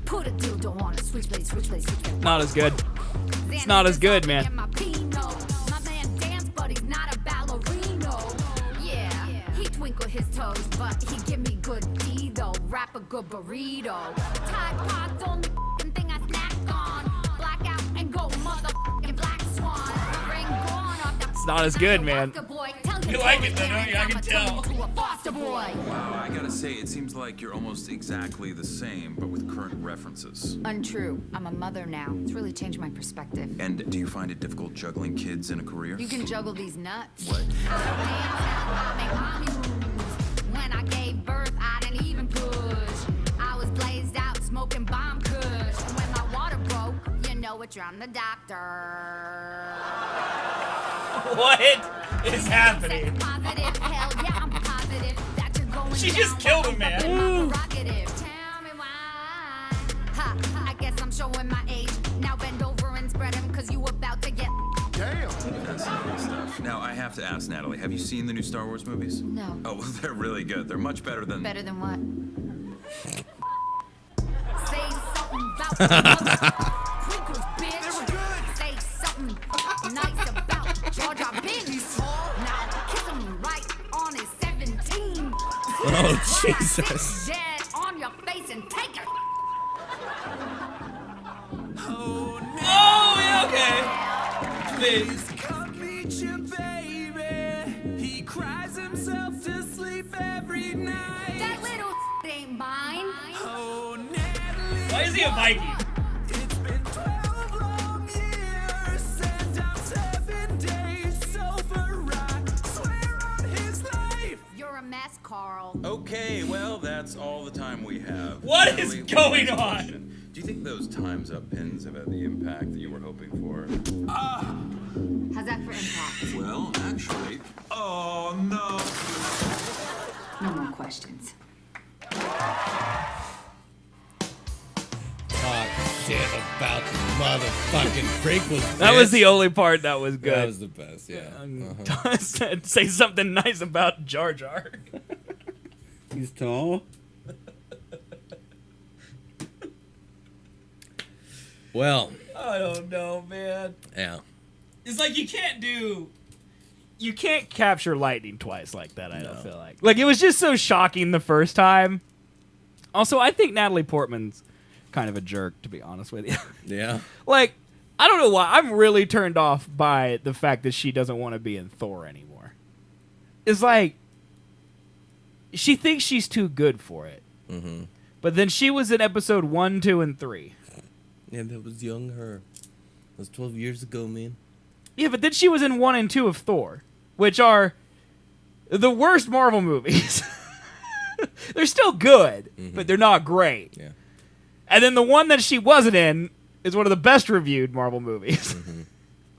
Put a dildo on a switchblade. Not as good. It's not as good, man. My man dance, but he's not a ballerino. Yeah, he twinkle his toes, but he give me good D though. Wrap a good burrito. Tide Pod's only thing I snack on. Blackout and go motherfucking black swan. Ring gone off the. It's not as good, man. You like it though, don't you? I can tell. Wow, I gotta say, it seems like you're almost exactly the same, but with current references. Untrue. I'm a mother now. It's really changed my perspective. And do you find it difficult juggling kids in a career? You can juggle these nuts. What? When I gave birth, I didn't even push. I was blazed out, smoking bomb kush. And when my water broke, you know it drowned the doctor. What is happening? Positive, hell yeah, I'm positive that you're going She down just killed him, man. in my prerogative. Tell me why. Ha, I guess I'm showing my age. Now bend over and spread them, cause you about to get. Damn! That's good stuff. Now, I have to ask, Natalie, have you seen the new Star Wars movies? No. Oh, well, they're really good. They're much better than... Better than what? Say something about the mother Pringles, bitch. They were good. Say something nice about George R. Binks. Now kiss him right on his 17. Oh, Jesus. Dead on your face and take it. Oh, yeah, okay. Please. Come meet your baby. He cries himself to sleep every night. That little ain't mine. Oh, Natalie. Why is he a Viking? It's been 12 long years and I'm 7 days sober. I swear on his life. You're a mess, Carl. Okay, well, that's all the time we have. What is Natalie, going one on? question. Do you think those Time's Up pins have had the impact that you were hoping for? How's that for impact? Well, actually... Oh, no. No more questions. Talk shit about the motherfucking prequels. That was bitch. the only part that was good. That was the best, yeah. Say something nice about Jar Jar. He's tall. Well. I don't know, man. Yeah. It's like you can't capture lightning twice like that, I don't feel like. Like, it was just so shocking the first time. Also, I think Natalie Portman's kind of a jerk, to be honest with you. Yeah. Like, I don't know why. I'm really turned off by the fact that she doesn't want to be in Thor anymore. It's like, she thinks she's too good for it. Mm-hmm. But then she was in episode 1, 2, and 3. Yeah, that was young her. That was 12 years ago, man. Yeah, but then she was in 1 and 2 of Thor, which are the worst Marvel movies. They're still good, but they're not great. Yeah. And then the one that she wasn't in is one of the best reviewed Marvel movies.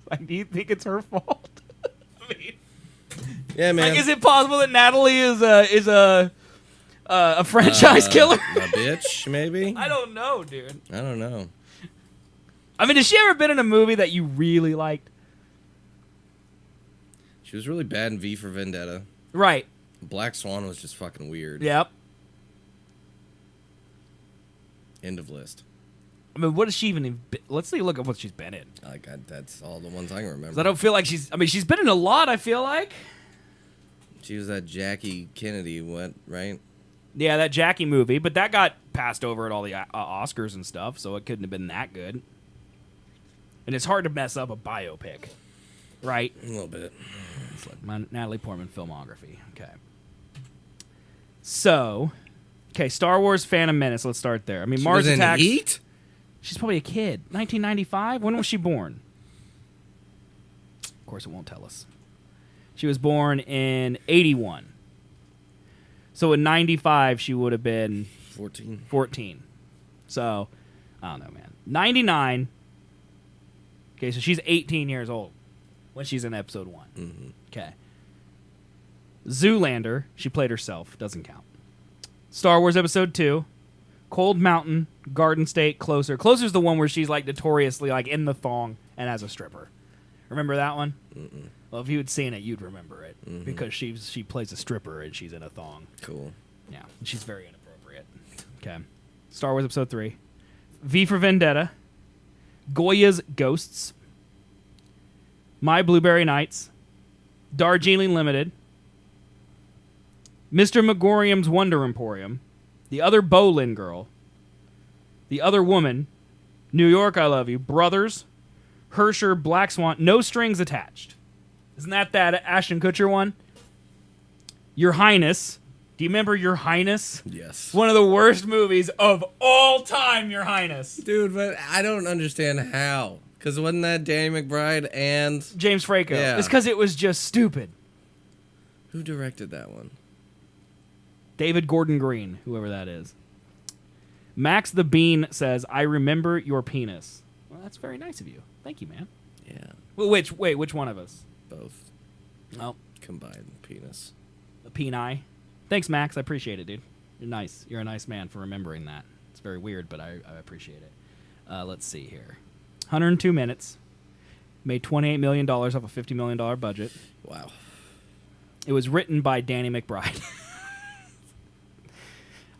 Like, do you think it's her fault? I mean, yeah, man. Like, is it possible that Natalie is a franchise killer? A bitch, maybe? I don't know, dude. I don't know. I mean, has she ever been in a movie that you really liked? She was really bad in V for Vendetta. Right. Black Swan was just fucking weird. Yep. End of list. I mean, what has she even... Let's see, look at what she's been in. That's all the ones I can remember. 'Cause I don't feel like she's... I mean, she's been in a lot, I feel like. She was that Jackie Kennedy, right? Yeah, that Jackie movie, but that got passed over at all the Oscars and stuff, so it couldn't have been that good. And it's hard to mess up a biopic, right? A little bit. It's like my Natalie Portman filmography. Okay. So, Star Wars Phantom Menace, let's start there. I mean, She Mars was in Attacks... Heat? She's probably a kid. 1995? When was she born? Of course, it won't tell us. She was born in 81. So in 95, she would have been 14. So, I don't know, man. 99. Okay, so she's 18 years old when she's in episode 1. Okay. Zoolander, she played herself. Doesn't count. Star Wars episode 2. Cold Mountain, Garden State, Closer. Closer's the one where she's like notoriously like in the thong and as a stripper. Remember that one? Well, if you had seen it, you'd remember it because she plays a stripper and she's in a thong. Cool. Yeah, and she's very inappropriate. Okay. Star Wars episode 3. V for Vendetta. Goya's Ghosts. My Blueberry Nights. Darjeeling Limited. Mr. Megorium's Wonder Emporium. The Other Bolin Girl. The Other Woman. New York, I Love You. Brothers. Hersher, Black Swan. No Strings Attached. Isn't that Ashton Kutcher one? Your Highness. Do you remember Your Highness? Yes. One of the worst movies of all time, Your Highness. Dude, but I don't understand how. Because wasn't that Danny McBride and... James Franco. Yeah. It's because it was just stupid. Who directed that one? David Gordon Green, whoever that is. Max the Bean says, I remember your penis. Well, that's very nice of you. Thank you, man. Yeah. Well, which one of us? Both. Oh. Combined penis. The peni. Thanks, Max. I appreciate it, dude. You're nice. You're a nice man for remembering that. It's very weird, but I appreciate it. Let's see here. 102 minutes. Made $28 million off a $50 million budget. Wow. It was written by Danny McBride.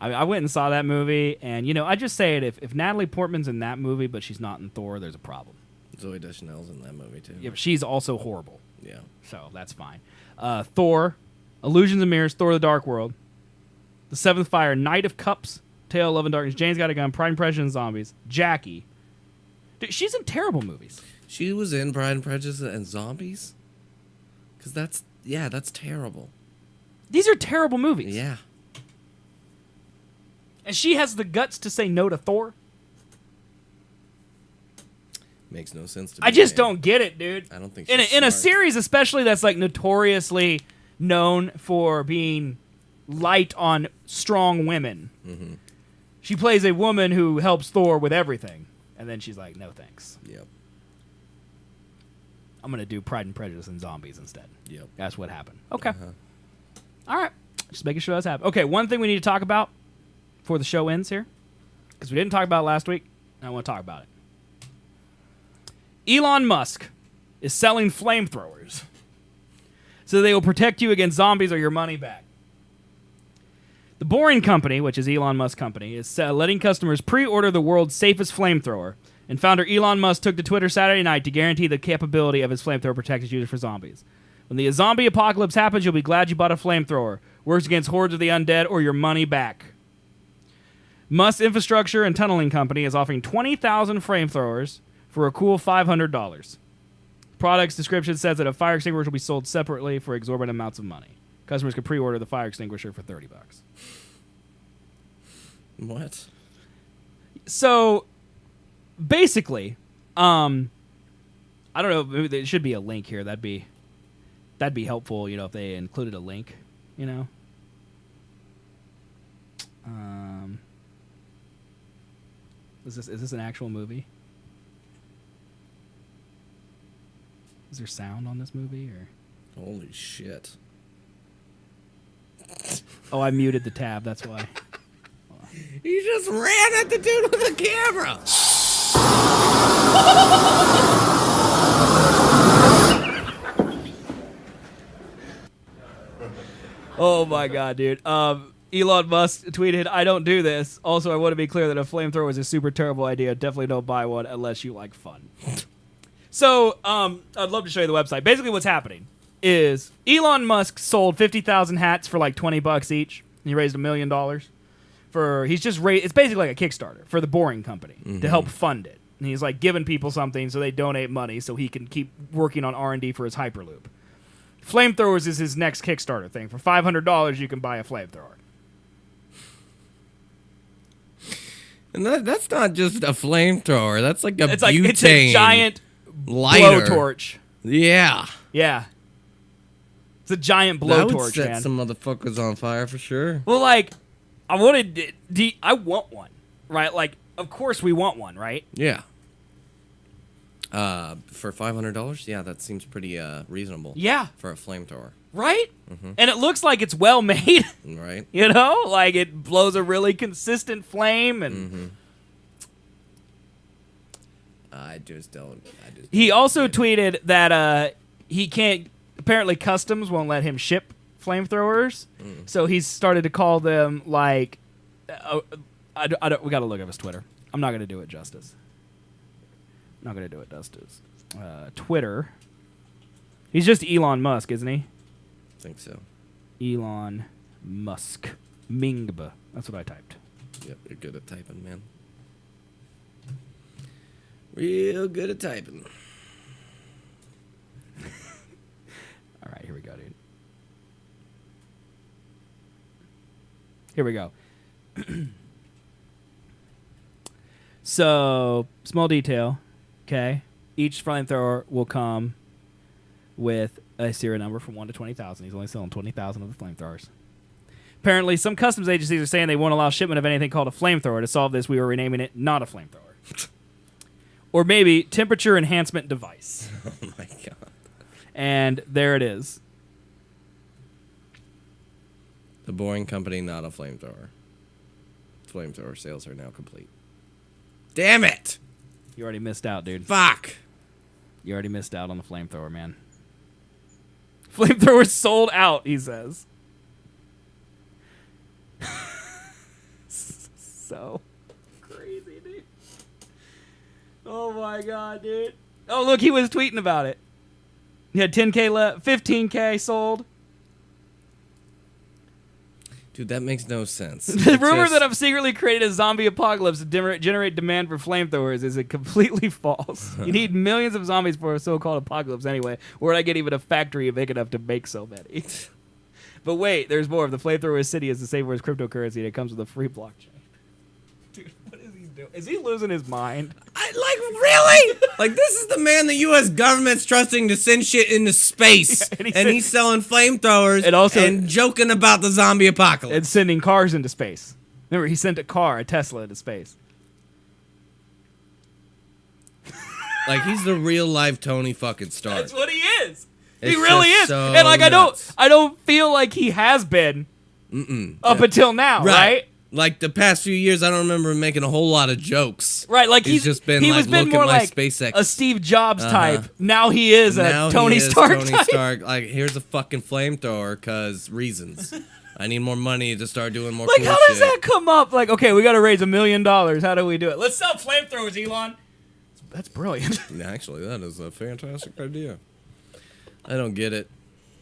I went and saw that movie, and, I just say it, if Natalie Portman's in that movie, but she's not in Thor, there's a problem. Zooey Deschanel's in that movie, too. Yeah, but she's also horrible. Yeah. So, that's fine. Thor, Illusions and Mirrors, Thor the Dark World, The Seventh Fire, Knight of Cups, Tale of Love and Darkness, Jane's Got a Gun, Pride and Prejudice and Zombies, Jackie. Dude, she's in terrible movies. She was in Pride and Prejudice and Zombies? Because that's terrible. These are terrible movies. Yeah. And she has the guts to say no to Thor? Makes no sense to me. I just don't get it, dude. I don't think in a series especially that's like notoriously known for being light on strong women. Mm-hmm. She plays a woman who helps Thor with everything. And then she's like, no thanks. Yep. I'm going to do Pride and Prejudice and Zombies instead. Yep. That's what happened. Okay. All right. Just making sure that's happening. Okay, one thing we need to talk about before the show ends here, because we didn't talk about it last week, and I want to talk about it. Elon Musk is selling flamethrowers so they will protect you against zombies or your money back. The Boring Company, which is Elon Musk's company, is letting customers pre-order the world's safest flamethrower, and founder Elon Musk took to Twitter Saturday night to guarantee the capability of his flamethrower protect its users for zombies. When the zombie apocalypse happens, you'll be glad you bought a flamethrower. Works against hordes of the undead or your money back. Musk Infrastructure and Tunneling Company is offering 20,000 flamethrowers for a cool $500. Product's description says that a fire extinguisher will be sold separately for exorbitant amounts of money. Customers can pre-order the fire extinguisher for $30. What? So, basically, I don't know. Maybe there should be a link here. That'd be helpful. If they included a link. Is this an actual movie? Is there sound on this movie or? Holy shit! Oh, I muted the tab. That's why. He just ran at the dude with the camera. Oh my god, dude. Elon Musk tweeted, "I don't do this. Also, I want to be clear that a flamethrower is a super terrible idea. Definitely don't buy one unless you like fun." So, I'd love to show you the website. Basically, what's happening is Elon Musk sold 50,000 hats for like $20 each. He raised $1 million for. He's just raised. It's basically like a Kickstarter for the Boring Company to help fund it. And he's like giving people something so they donate money so he can keep working on R&D for his Hyperloop. Flamethrowers is his next Kickstarter thing. For $500, you can buy a flamethrower. And that's not just a flamethrower. That's like a It's butane a giant lighter. blowtorch. Yeah. Yeah. It's a giant That would blowtorch, set man. some motherfuckers on fire for sure. Well, like, I want one, right? Like, of course we want one, right? Yeah. For $500, yeah, that seems pretty reasonable. Yeah. For a flamethrower. Right? And it looks like it's well made. Right. You know? Like, it blows a really consistent flame. And I just don't. he also tweeted that he can't. Apparently, customs won't let him ship flamethrowers. So he's started to call them, like. We got to look up his Twitter. I'm not going to do it justice. Not going to do it justice. Twitter. He's just Elon Musk, isn't he? I think so. Elon Musk. Mingba. That's what I typed. Yep, you're good at typing, man. Real good at typing. All right, here we go, dude. Here we go. So, small detail, okay? Each flamethrower will come with a serial number from 1 to 20,000. He's only selling 20,000 of the flamethrowers. Apparently, some customs agencies are saying they won't allow shipment of anything called a flamethrower. To solve this, we are renaming it not a flamethrower. Or maybe temperature enhancement device. Oh my god. And there it is. The Boring Company, not a flamethrower. Flamethrower sales are now complete. Damn it! You already missed out, dude. Fuck! You already missed out on the flamethrower, man. Flamethrower sold out, he says. So crazy, dude. Oh my god, dude. Oh, look, he was tweeting about it. He had 10K left, 15K sold. Dude, that makes no sense. The rumor that I've secretly created a zombie apocalypse to generate demand for flamethrowers is completely false. You need millions of zombies for a so-called apocalypse anyway. Where'd I get even a factory big enough to make so many? But wait, there's more. The flamethrower city is the same as cryptocurrency, and it comes with a free blockchain. Dude, what is he doing? Is he losing his mind? Really? Like, this is the man the U.S. government's trusting to send shit into space. Yeah, and he's selling flamethrowers and joking about the zombie apocalypse. And sending cars into space. Remember, he sent a Tesla, into space. Like, he's the real-life Tony fucking Stark. That's what he is. He It's really just is. so And, like, nuts. I don't feel like he has been up until now, right? Like, the past few years, I don't remember him making a whole lot of jokes. Right, like he's just been he like, was been look more at my like SpaceX. a Steve Jobs type. Now he is Now a Tony he is Stark Tony type. Stark. Like, here's a fucking flamethrower, cause reasons. I need more money to start doing more Like, cool how does shit. that come up? Like, okay, we got to raise $1 million. How do we do it? Let's sell flamethrowers, Elon. That's brilliant. Actually, that is a fantastic idea. I don't get it.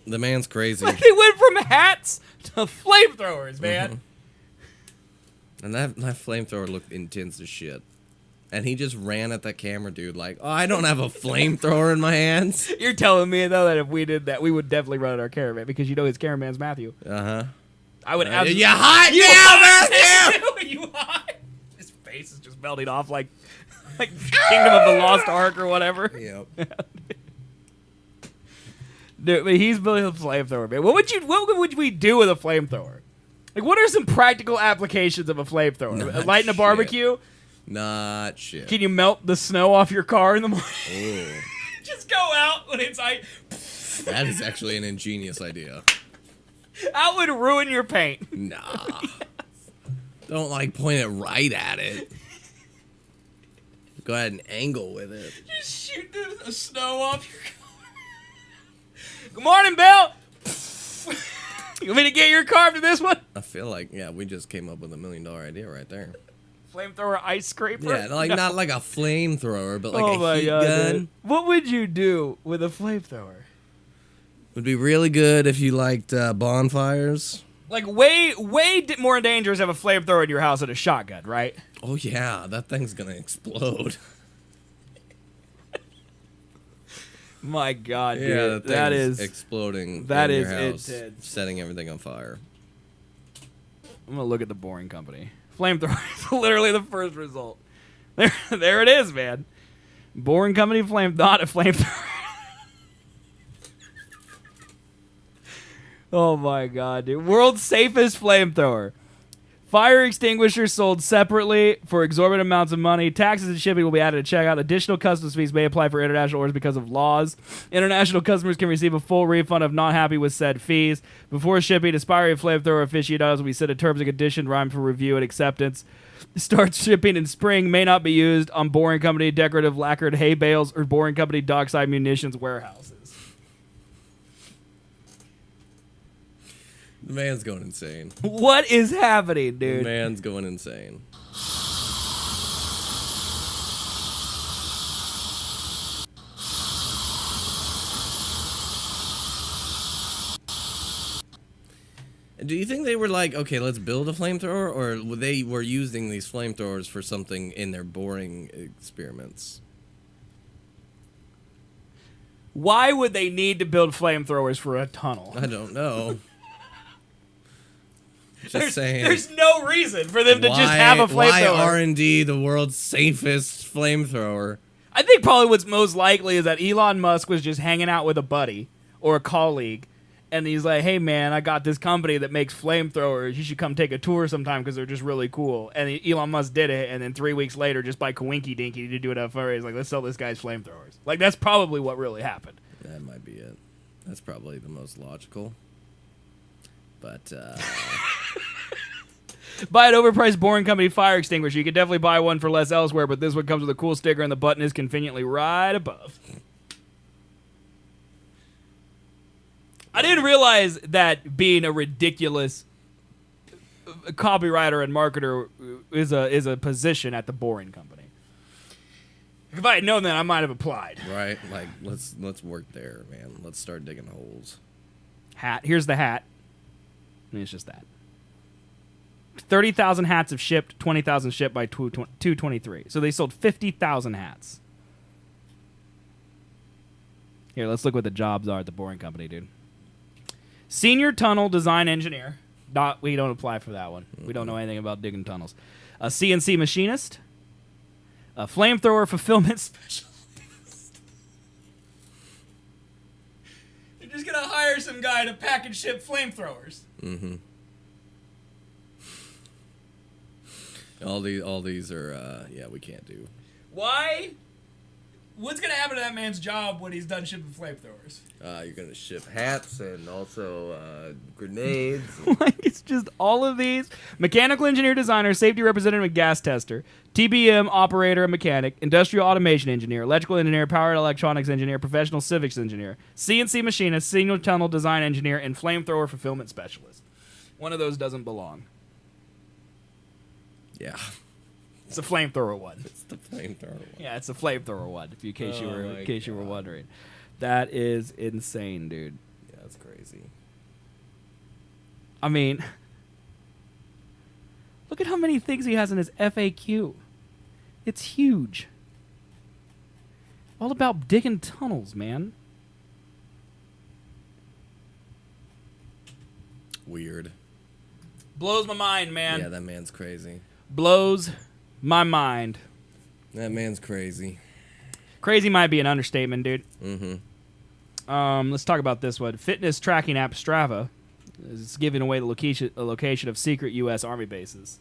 The man's crazy. Like, he went from hats to flamethrowers, man. And that flamethrower looked intense as shit. And he just ran at that camera, dude, like, oh, I don't have a flamethrower in my hands. You're telling me, though, that if we did that, we would definitely run at our cameraman because you know his cameraman's Matthew. Uh-huh. I would absolutely... You hot now, Matthew! You hot? His face is just melting off like Kingdom of the Lost Ark or whatever. Yep. Dude, but he's building a flamethrower, man. What would we do with a flamethrower? Like, what are some practical applications of a flamethrower? Lighting a barbecue? Not shit. Can you melt the snow off your car in the morning? Ooh. Just go out when it's like... That is actually an ingenious idea. That would ruin your paint. Nah. Don't, like, point it right at it. Go ahead and angle with it. Just shoot the snow off your car. Good morning, Bill. You want me to get your car after this one? I feel like, yeah, we just came up with $1 million idea right there. Flamethrower ice scraper? Yeah, like not like a flamethrower, but like oh a heat God, gun. Dude. What would you do with a flamethrower? Would be really good if you liked bonfires. Like way more dangerous to have a flamethrower in your house than a shotgun, right? Oh yeah, that thing's gonna explode. My God, dude. Yeah, that is exploding. That in is your house, intense. setting everything on fire. I'm gonna look at the Boring Company. Flamethrower is literally the first result. There it is, man. Boring Company not a flamethrower. Oh my God, dude. World's safest flamethrower. Fire extinguishers sold separately for exorbitant amounts of money. Taxes and shipping will be added to checkout. Additional customs fees may apply for international orders because of laws. International customers can receive a full refund if not happy with said fees. Before shipping, aspiring flamethrower aficionados will be sent a terms and conditions rhyme for review and acceptance. Start shipping in spring. May not be used on Boring Company decorative lacquered hay bales or Boring Company dockside munitions warehouses. The man's going insane. What is happening, dude? The man's going insane. Do you think they were like, okay, let's build a flamethrower, or they were using these flamethrowers for something in their boring experiments? Why would they need to build flamethrowers for a tunnel? I don't know. Just saying. There's no reason for them to just have a flamethrower. Why R&D the world's safest flamethrower? I think probably what's most likely is that Elon Musk was just hanging out with a buddy or a colleague, and he's like, hey, man, I got this company that makes flamethrowers. You should come take a tour sometime because they're just really cool. And Elon Musk did it, and then 3 weeks later, just by coinky dinky to do it up for, he's like, let's sell this guy's flamethrowers. Like, that's probably what really happened. That might be it. That's probably the most logical. But, Buy an overpriced Boring Company fire extinguisher. You could definitely buy one for less elsewhere, but this one comes with a cool sticker and the button is conveniently right above. I didn't realize that being a ridiculous copywriter and marketer is a position at the Boring Company. If I had known that, I might have applied. right, like, let's work there, man. Let's start digging holes. Hat. Here's the hat. I mean, it's just that. 30,000 hats have shipped, 20,000 shipped by 2/23. So they sold 50,000 hats. Here, let's look what the jobs are at the Boring Company, dude. Senior tunnel design engineer. We don't apply for that one. We don't know anything about digging tunnels. A CNC machinist. A flamethrower fulfillment specialist. They're just going to hire some guy to pack and ship flamethrowers. Mm-hmm. All these are, yeah, we can't do. Why? What's going to happen to that man's job when he's done shipping flamethrowers? You're going to ship hats and also grenades. Like, it's just all of these. Mechanical engineer, designer, safety representative, and gas tester. TBM operator and mechanic. Industrial automation engineer. Electrical engineer. Power and electronics engineer. Professional civics engineer. CNC machinist. Senior tunnel design engineer. And flamethrower fulfillment specialist. One of those doesn't belong. Yeah. It's a flamethrower one. It's the flamethrower one. Yeah, it's a flamethrower one, in case you were wondering. That is insane, dude. Yeah, that's crazy. I mean, look at how many things he has in his FAQ. It's huge. All about digging tunnels, man. Weird. Blows my mind, man. Yeah, that man's crazy. Blows my mind. That man's crazy. Crazy might be an understatement, dude. Mm-hmm. Let's talk about this one. Fitness tracking app Strava It's giving away the location of secret U.S. Army bases.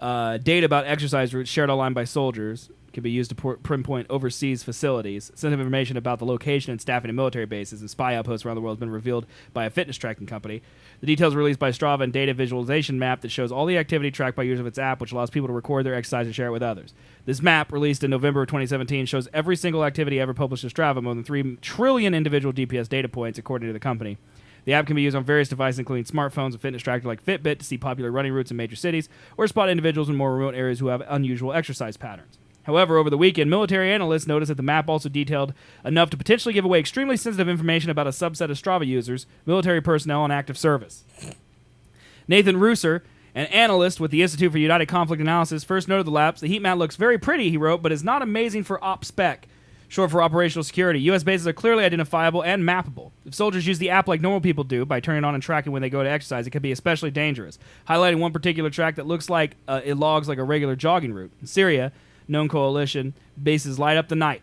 Data about exercise routes shared online by soldiers can be used to pinpoint overseas facilities. Sensitive information about the location and staffing of military bases and spy outposts around the world has been revealed by a fitness tracking company. The details are released by Strava and data visualization map that shows all the activity tracked by users of its app, which allows people to record their exercise and share it with others. This map, released in November of 2017, shows every single activity ever published to Strava, more than 3 trillion individual GPS data points, according to the company. The app can be used on various devices, including smartphones and fitness tracker like Fitbit, to see popular running routes in major cities or spot individuals in more remote areas who have unusual exercise patterns. However, over the weekend, military analysts noticed that the map also detailed enough to potentially give away extremely sensitive information about a subset of Strava users, military personnel on active service. Nathan Rooser, an analyst with the Institute for United Conflict Analysis, first noted the lapse. The heat map looks very pretty, he wrote, but is not amazing for op spec. Short for operational security. U.S. bases are clearly identifiable and mappable. If soldiers use the app like normal people do, by turning on and tracking when they go to exercise, it can be especially dangerous. Highlighting one particular track that looks like it logs like a regular jogging route. In Syria, known coalition, bases light up the night.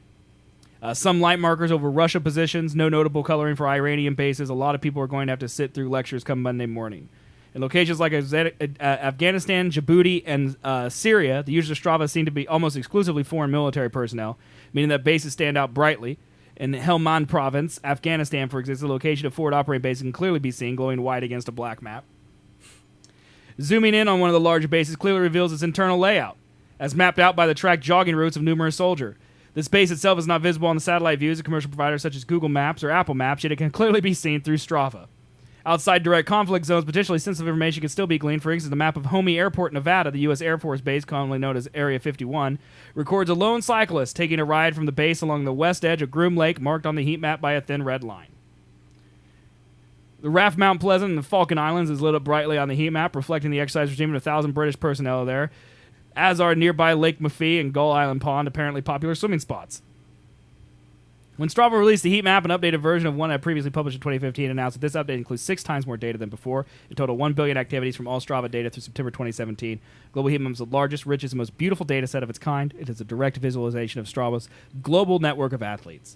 Some light markers over Russia positions, no notable coloring for Iranian bases. A lot of people are going to have to sit through lectures come Monday morning. In locations like Afghanistan, Djibouti, and Syria, the users of Strava seem to be almost exclusively foreign military personnel, meaning that bases stand out brightly. In Helmand province, Afghanistan, for example, the location of forward operating bases can clearly be seen glowing white against a black map. Zooming in on one of the larger bases clearly reveals its internal layout, as mapped out by the tracked jogging routes of numerous soldiers. This base itself is not visible on the satellite views of commercial providers such as Google Maps or Apple Maps, yet it can clearly be seen through Strava. Outside direct conflict zones, potentially sensitive information can still be gleaned. For instance, the map of Homey Airport, Nevada, the U.S. Air Force Base, commonly known as Area 51, records a lone cyclist taking a ride from the base along the west edge of Groom Lake, marked on the heat map by a thin red line. The RAF Mount Pleasant and the Falkland Islands is lit up brightly on the heat map, reflecting the exercise regime of 1,000 British personnel there, as are nearby Lake Maffei and Gull Island Pond, apparently popular swimming spots. When Strava released the heat map, an updated version of one I previously published in 2015 announced that this update includes 6 times more data than before. In total, 1 billion activities from all Strava data through September 2017. Global Heat Map is the largest, richest, and most beautiful data set of its kind. It is a direct visualization of Strava's global network of athletes.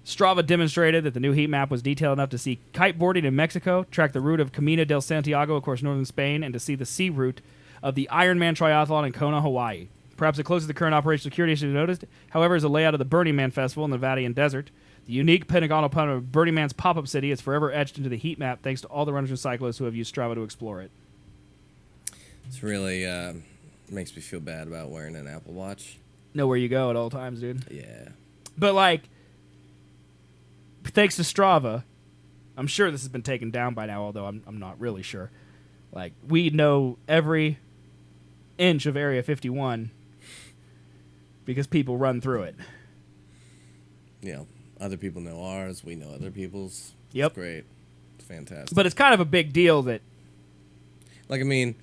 Strava demonstrated that the new heat map was detailed enough to see kiteboarding in Mexico, track the route of Camino del Santiago across northern Spain, and to see the sea route of the Ironman Triathlon in Kona, Hawaii. Perhaps the closest the current operational security issue noticed, however, is the layout of the Burning Man Festival in the Nevadian desert. The unique pentagonal pattern of Burning Man's pop-up city is forever etched into the heat map thanks to all the runners and cyclists who have used Strava to explore it. It's really makes me feel bad about wearing an Apple Watch. Know where you go at all times, dude. Yeah. But, like, thanks to Strava, I'm sure this has been taken down by now, although I'm not really sure. Like, we know every inch of Area 51 because people run through it. You know, other people know ours. We know other people's. Yep. It's great. It's fantastic. But it's kind of a big deal that... Like, I mean,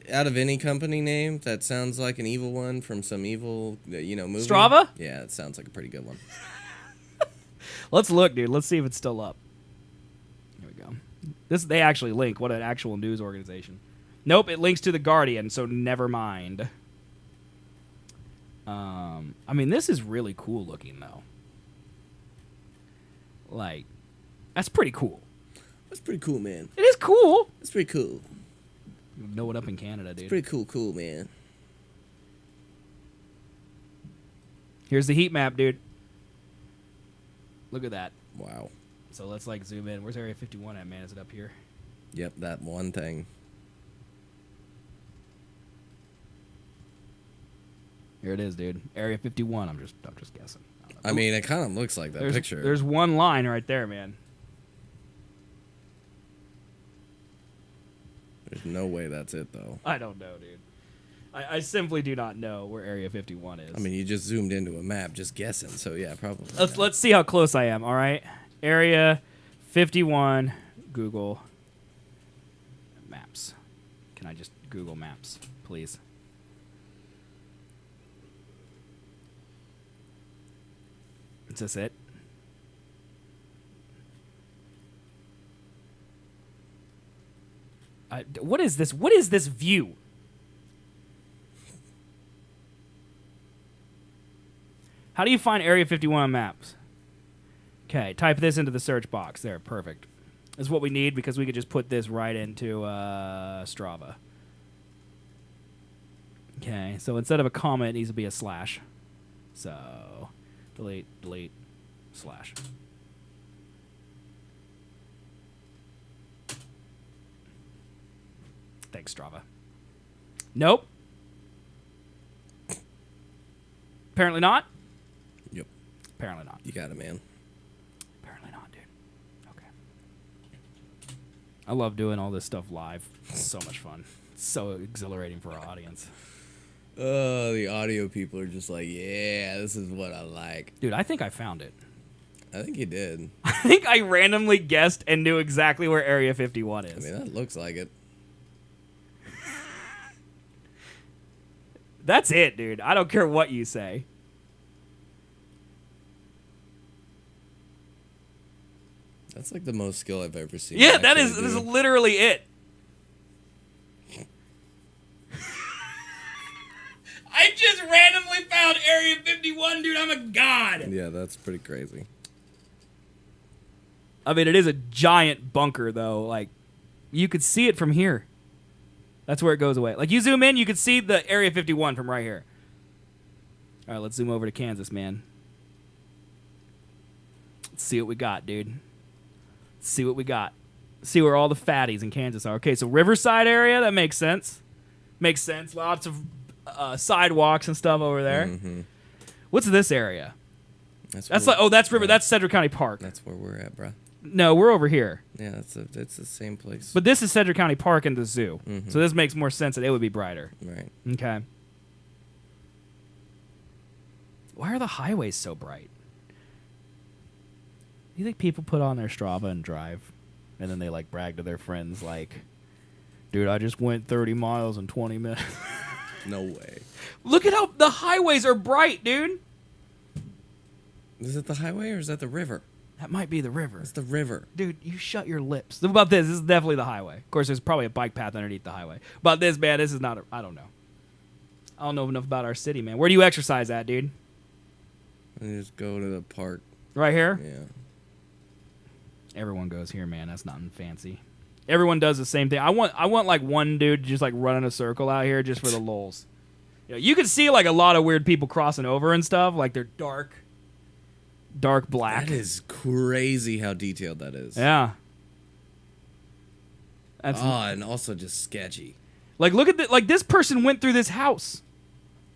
out of any company name, that sounds like an evil one from some evil, movie. Strava? Yeah, it sounds like a pretty good one. Let's look, dude. Let's see if it's still up. Here we go. They actually link. What an actual news organization. Nope, it links to The Guardian, so never mind. I mean, this is really cool looking, though. Like, that's pretty cool. That's pretty cool, man. It is cool. That's pretty cool. You know it up in Canada, dude. It's pretty cool, man. Here's the heat map, dude. Look at that. Wow. So let's, like, zoom in. Where's Area 51 at, man? Is it up here? Yep, that one thing. Here it is, dude. Area 51. I'm just guessing. I mean, it kind of looks like that picture. There's one line right there, man. There's no way that's it, though. I don't know, dude. I simply do not know where Area 51 is. I mean, you just zoomed into a map just guessing, so yeah, probably. Let's see how close I am, all right? Area 51, Google Maps. Can I just Google Maps, please? Is this it? What is this? What is this view? How do you find Area 51 on maps? Okay, type this into the search box. There, perfect. is what we need because we could just put this right into Strava. Okay, so instead of a comma, it needs to be a slash. So, delete, slash. Thanks, Strava. Nope. Apparently not. Yep. Apparently not. You got it, man. Apparently not, dude. Okay. I love doing all this stuff live. It's so much fun. It's so exhilarating for our audience. The audio people are just like, yeah, this is what I like. Dude, I think I found it. I think you did. I think I randomly guessed and knew exactly where Area 51 is. I mean, that looks like it. That's it, dude. I don't care what you say. That's like the most skill I've ever seen. Yeah, that is literally it. I just randomly found Area 51, dude. I'm a god. Yeah, that's pretty crazy. I mean, it is a giant bunker, though. Like, you could see it from here. That's where it goes away. Like, you zoom in, you can see the Area 51 from right here. All right, let's zoom over to Kansas, man. Let's see what we got, dude. Let's see what we got. See where all the fatties in Kansas are. Okay, so Riverside area, that makes sense. Makes sense. Lots of sidewalks and stuff over there. Mm-hmm. What's this area? That's like, oh, that's River. That's Cedric County Park. That's where we're at, bro. No, we're over here. Yeah, it's the same place. But this is Cedric County Park and the zoo. Mm-hmm. So this makes more sense that it would be brighter. Right. Okay. Why are the highways so bright? Do you think people put on their Strava and drive, and then they like brag to their friends like, dude, I just went 30 miles in 20 minutes? No way. Look at how the highways are bright, dude. Is it the highway or is that the river? That might be the river. It's the river. Dude, you shut your lips. Think about this. This is definitely the highway. Of course, there's probably a bike path underneath the highway. But this, man, this is not I don't know. I don't know enough about our city, man. Where do you exercise at, dude? I just go to the park. Right here? Yeah. Everyone goes here, man. That's nothing fancy. Everyone does the same thing. I want like one dude just like running a circle out here just for the lulz. You know, you can see like a lot of weird people crossing over and stuff. Like they're dark black. That is crazy how detailed that is. Yeah. And also just sketchy. Like look at like this person went through this house.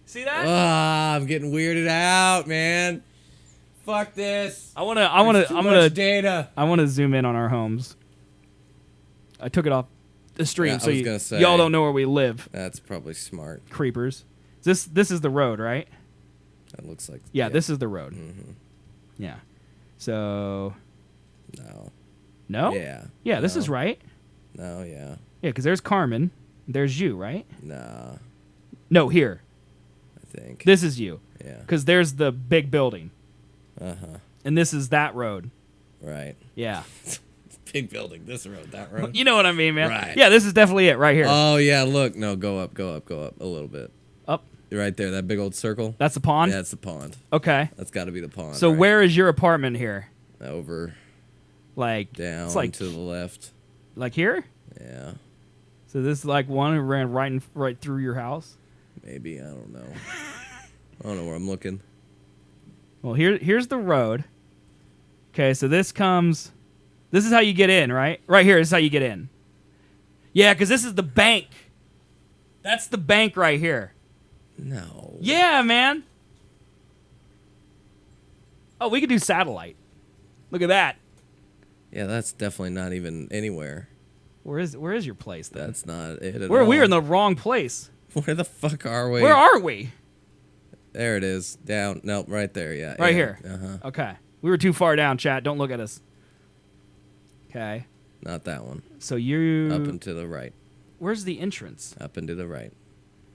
See that? I'm getting weirded out, man. Fuck this. I'm gonna data. I want to zoom in on our homes. I took it off the stream, Yeah, so I was gonna say, y'all don't know where we live. That's probably smart. Creepers. This is the road, right? That looks like. Yeah, this is the road. Mm-hmm. Yeah. So. No. No. Yeah. Yeah, this is right. No. Yeah. Yeah, because there's Carmen. There's you, right? Nah. No, here. I think. This is you. Yeah. Because there's the big building. Uh-huh. And this is that road. Right. Yeah. Big building. This road. That road. You know what I mean, man? Right. Yeah, this is definitely it right here. Oh yeah. Look. No. Go up a little bit. Up. Right there. That big old circle. That's the pond? Yeah, that's the pond. Okay. That's got to be the pond. So right? where is your apartment here? Over. Like down it's like to the left. Like here? Yeah. So this is like one who ran right through your house? Maybe. I don't know. I don't know where I'm looking. Well, here's the road. Okay, so this is how you get in, right? Right here, this is how you get in. Yeah, because this is the bank. That's the bank right here. No. Yeah, man. Oh, we could do satellite. Look at that. Yeah, that's definitely not even anywhere. Where is your place then? That's not it at all. We're in the wrong place. Where the fuck are we? Where are we? There it is. Down. No, right there. Yeah. Right here. Uh-huh. Okay. We were too far down, chat. Don't look at us. Okay. Not that one. So you... Up and to the right. Where's the entrance? Up and to the right.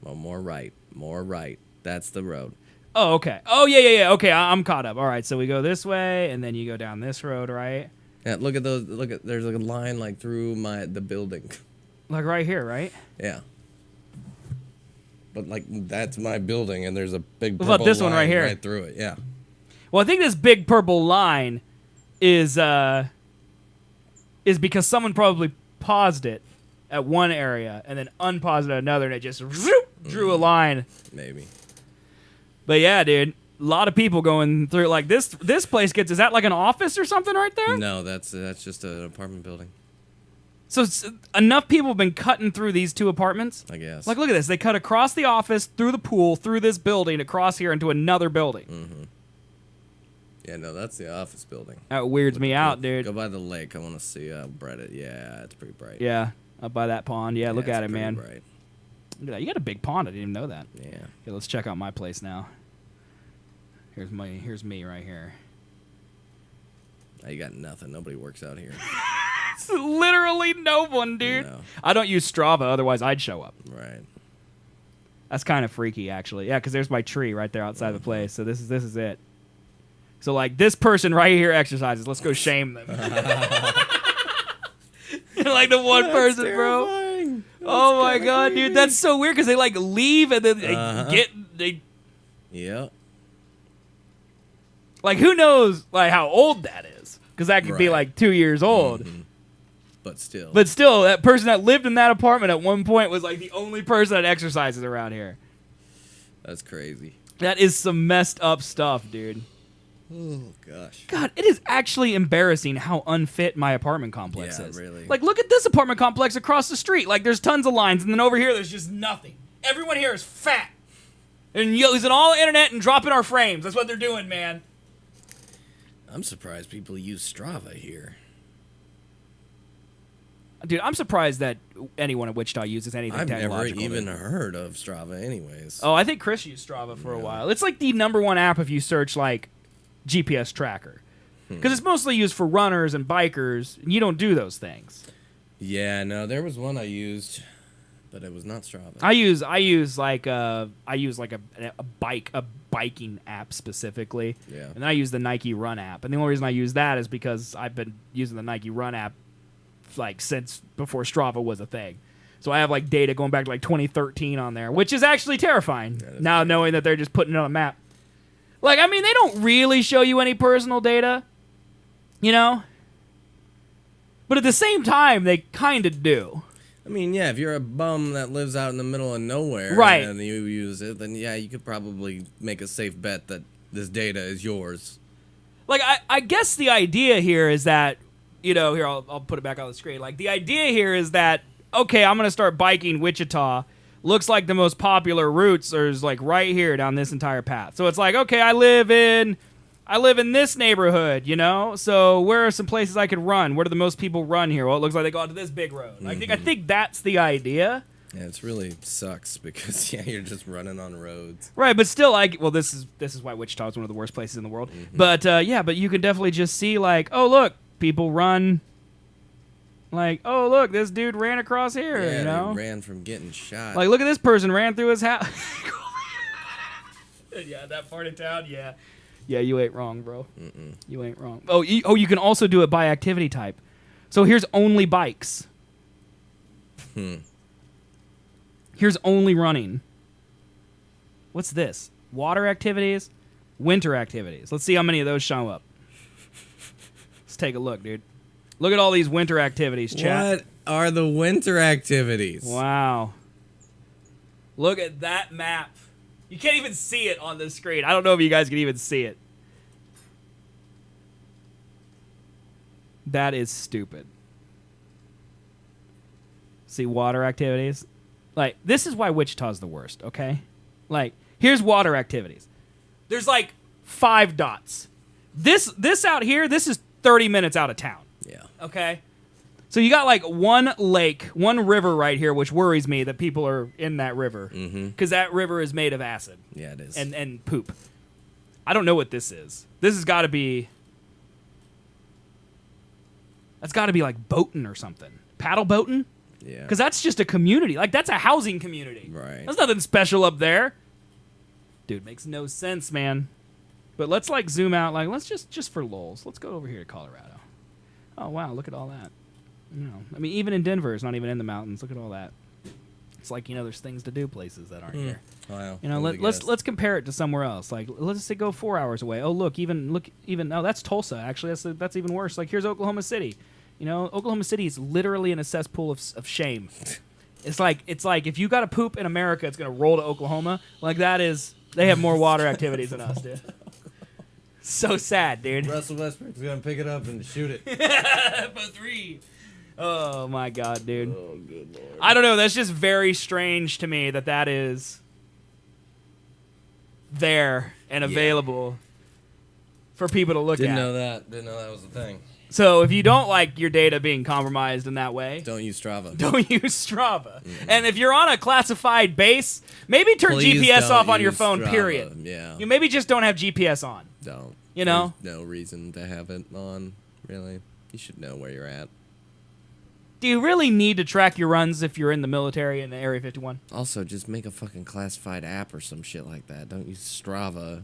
Well, more right. More right. That's the road. Oh, okay. Oh, yeah. Okay, I'm caught up. All right, so we go this way, and then you go down this road, right? Yeah, look at those. There's a line like through the building. Like right here, right? Yeah. But like that's my building, and there's a big What purple about this one line right here? right through it. Yeah. Well, I think this big purple line is is because someone probably paused it at one area and then unpaused it at another, and it just drew a line. Maybe. But yeah, dude, a lot of people going through like this. This place is that like an office or something right there? No, that's just an apartment building. So enough people have been cutting through these two apartments? I guess. Like, look at this. They cut across the office, through the pool, through this building, across here into another building. Mm-hmm. Yeah, no, that's the office building. That weirds me out, dude. Go by the lake. I want to see how bright it. Yeah, it's pretty bright. Yeah, up by that pond. Yeah, look at it, man. Bright. Look at that. You got a big pond. I didn't even know that. Yeah. Okay, let's check out my place now. Here's me right here. You got nothing. Nobody works out here. It's literally no one, dude. No. I don't use Strava, otherwise I'd show up. Right. That's kind of freaky, actually. Yeah, because there's my tree right there outside the place. So this is it. So like this person right here exercises. Let's go shame them. Like the one person, terrifying. bro. Oh my god, dude, that's so weird because they like leave and then they Yeah. Like who knows like how old that is? Because that could be like 2 years old. Mm-hmm. But still, that person that lived in that apartment at one point was like the only person that exercises around here. That's crazy. That is some messed up stuff, dude. Oh gosh. God, it is actually embarrassing how unfit my apartment complex is. Really. Like, look at this apartment complex across the street. Like, there's tons of lines, and then over here, there's just nothing. Everyone here is fat. And using all the internet and dropping our frames. That's what they're doing, man. I'm surprised people use Strava here. Dude, I'm surprised that anyone in Wichita uses anything I've never technological. even heard of Strava anyways. Oh, I think Chris used Strava for a while. It's like the #1 app if you search, like, GPS tracker. Because it's mostly used for runners and bikers, and you don't do those things. Yeah, no, there was one I used, but it was not Strava. I use a biking app specifically. Yeah. And then I use the Nike Run app. And the only reason I use that is because I've been using the Nike Run app like since before Strava was a thing. So I have like data going back to like 2013 on there, which is actually terrifying now knowing that they're just putting it on a map. Like, I mean, they don't really show you any personal data, you know? But at the same time, they kind of do. I mean, yeah, if you're a bum that lives out in the middle of nowhere right. and you use it, then yeah, you could probably make a safe bet that this data is yours. Like, I guess the idea here is that, you know, here, I'll put it back on the screen. Like, the idea here is that, okay, I'm going to start biking Wichita. Looks like the most popular routes are like right here down this entire path. So it's like, okay, I live in this neighborhood, you know? So where are some places I could run? Where do the most people run here? Well, it looks like they go out to this big road. I think that's the idea. Yeah, it's really sucks because yeah, you're just running on roads. Right, but still, this is why Wichita is one of the worst places in the world. But yeah, but you can definitely just see like, oh look, people run. Like, oh look, this dude ran across here. Yeah, you know, he ran from getting shot. Like, look at this person ran through his house. Yeah, that part of town. Yeah, you ain't wrong, bro. You ain't wrong. Oh, you can also do it by activity type. So here's only bikes. Here's only running. What's this? Water activities, winter activities. Let's see how many of those show up. Let's take a look, dude. Look at all these winter activities, chat. What are the winter activities? Wow. Look at that map. You can't even see it on the screen. I don't know if you guys can even see it. That is stupid. See water activities? Like, this is why Wichita's the worst, okay? Like, here's water activities. There's like 5 dots. This out here, this is 30 minutes out of town. Yeah. Okay? So you got like one lake, one river right here, which worries me that people are in that river. Because that river is made of acid. Yeah, it is. And poop. I don't know what this is. This has got to be... That's got to be like boating or something. Paddle boating? Yeah. Because that's just a community. Like, that's a housing community. Right. There's nothing special up there. Dude, makes no sense, man. But let's, like, zoom out. Like, let's just for lulz. Let's go over here to Colorado. Oh, wow, look at all that. You know, I mean, even in Denver, it's not even in the mountains. Look at all that. It's like, you know, there's things to do places that aren't here. Wow. You know, let's compare it to somewhere else. Like, let's say go 4 hours away. Oh, look, even oh, that's Tulsa. Actually, that's even worse. Like, here's Oklahoma City. You know, Oklahoma City is literally in a cesspool of shame. It's like if you got to poop in America, it's gonna roll to Oklahoma. Like that is, they have more water activities than us, dude. So sad, dude. Russell Westbrook's gonna pick it up and shoot it. For 3. Oh my God, dude. Oh, good Lord. I don't know. That's just very strange to me that is there and available for people to look Didn't at. know that. Didn't know that was a thing. So if you don't like your data being compromised in that way, Don't use Strava. don't use Strava. And if you're on a classified base, maybe turn Please GPS don't off on your use phone, Strava. period. Yeah. You maybe just don't have GPS on. Don't. You know? There's no reason to have it on, really. You should know where you're at. Do you really need to track your runs if you're in the military in the Area 51? Also, just make a fucking classified app or some shit like that. Don't use Strava.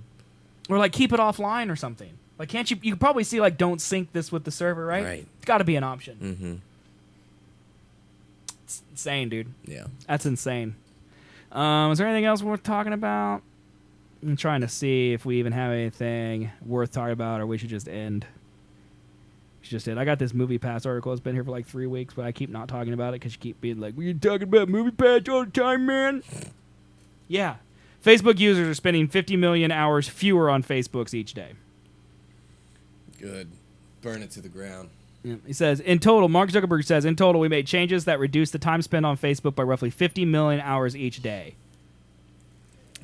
Or like keep it offline or something. Like can't you can probably see like don't sync this with the server, right? Right. It's got to be an option. Mm-hmm. It's insane, dude. Yeah. That's insane. Is there anything else worth talking about? I'm trying to see if we even have anything worth talking about, or we should just end. We should just end. I got this Movie Pass article. It's been here for like 3 weeks, but I keep not talking about it because you keep being like, "We're talking about Movie Pass all the time, man." Yeah. Facebook users are spending 50 million hours fewer on Facebooks each day. Good. Burn it to the ground. Yeah. He says, in total, Mark Zuckerberg says, in total, we made changes that reduced the time spent on Facebook by roughly 50 million hours each day.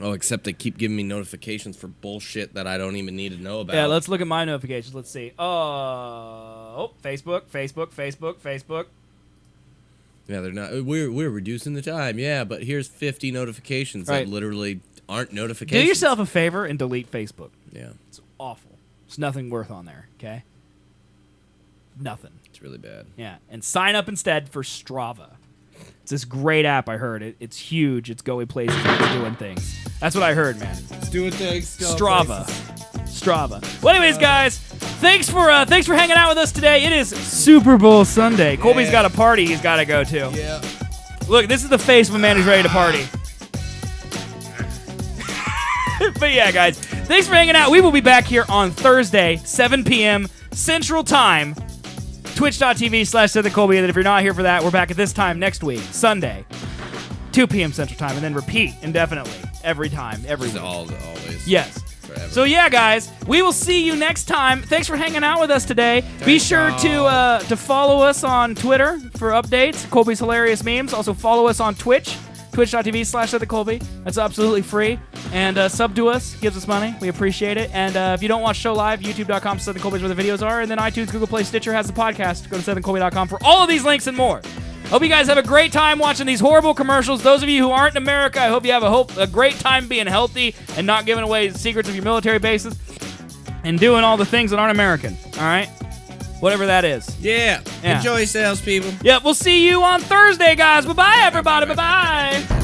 Oh, except they keep giving me notifications for bullshit that I don't even need to know about. Yeah, let's look at my notifications. Let's see. Facebook. Yeah, they're not. We're reducing the time. Yeah, but here's 50 notifications Right. that literally aren't notifications. Do yourself a favor and delete Facebook. Yeah. It's awful. There's nothing worth on there, okay? Nothing. It's really bad. Yeah, and sign up instead for Strava. It's this great app, I heard. It's huge. It's going places. It's doing things. That's what I heard, man. It's doing things. Strava. Well, anyways, guys, thanks for hanging out with us today. It is Super Bowl Sunday. Colby's got a party he's got to go to. Yeah. Look, this is the face of a man who's ready to party. But yeah, guys, thanks for hanging out. We will be back here on Thursday, 7 p.m. Central Time. Twitch.tv/SethandColby. And if you're not here for that, we're back at this time next week, Sunday, 2 p.m. Central Time, and then repeat indefinitely every time, every week. Always. Yes. Forever. So yeah, guys, we will see you next time. Thanks for hanging out with us today. Be sure to follow us on Twitter for updates, Colby's Hilarious Memes. Also follow us on Twitch, twitch.tv/SethandColby. That's absolutely free. And sub to us, gives us money. We appreciate it. And if you don't watch show live, youtube.com/SethandColby is where the videos are. And then iTunes, Google Play, Stitcher has the podcast. Go to SethandColby.com for all of these links and more. Hope you guys have a great time watching these horrible commercials. Those of you who aren't in America, I hope you have a great time being healthy and not giving away the secrets of your military bases and doing all the things that aren't American. All right? Whatever that is. Yeah. Enjoy yourselves, people. Yeah, we'll see you on Thursday, guys. Bye-bye, everybody. Bye-bye.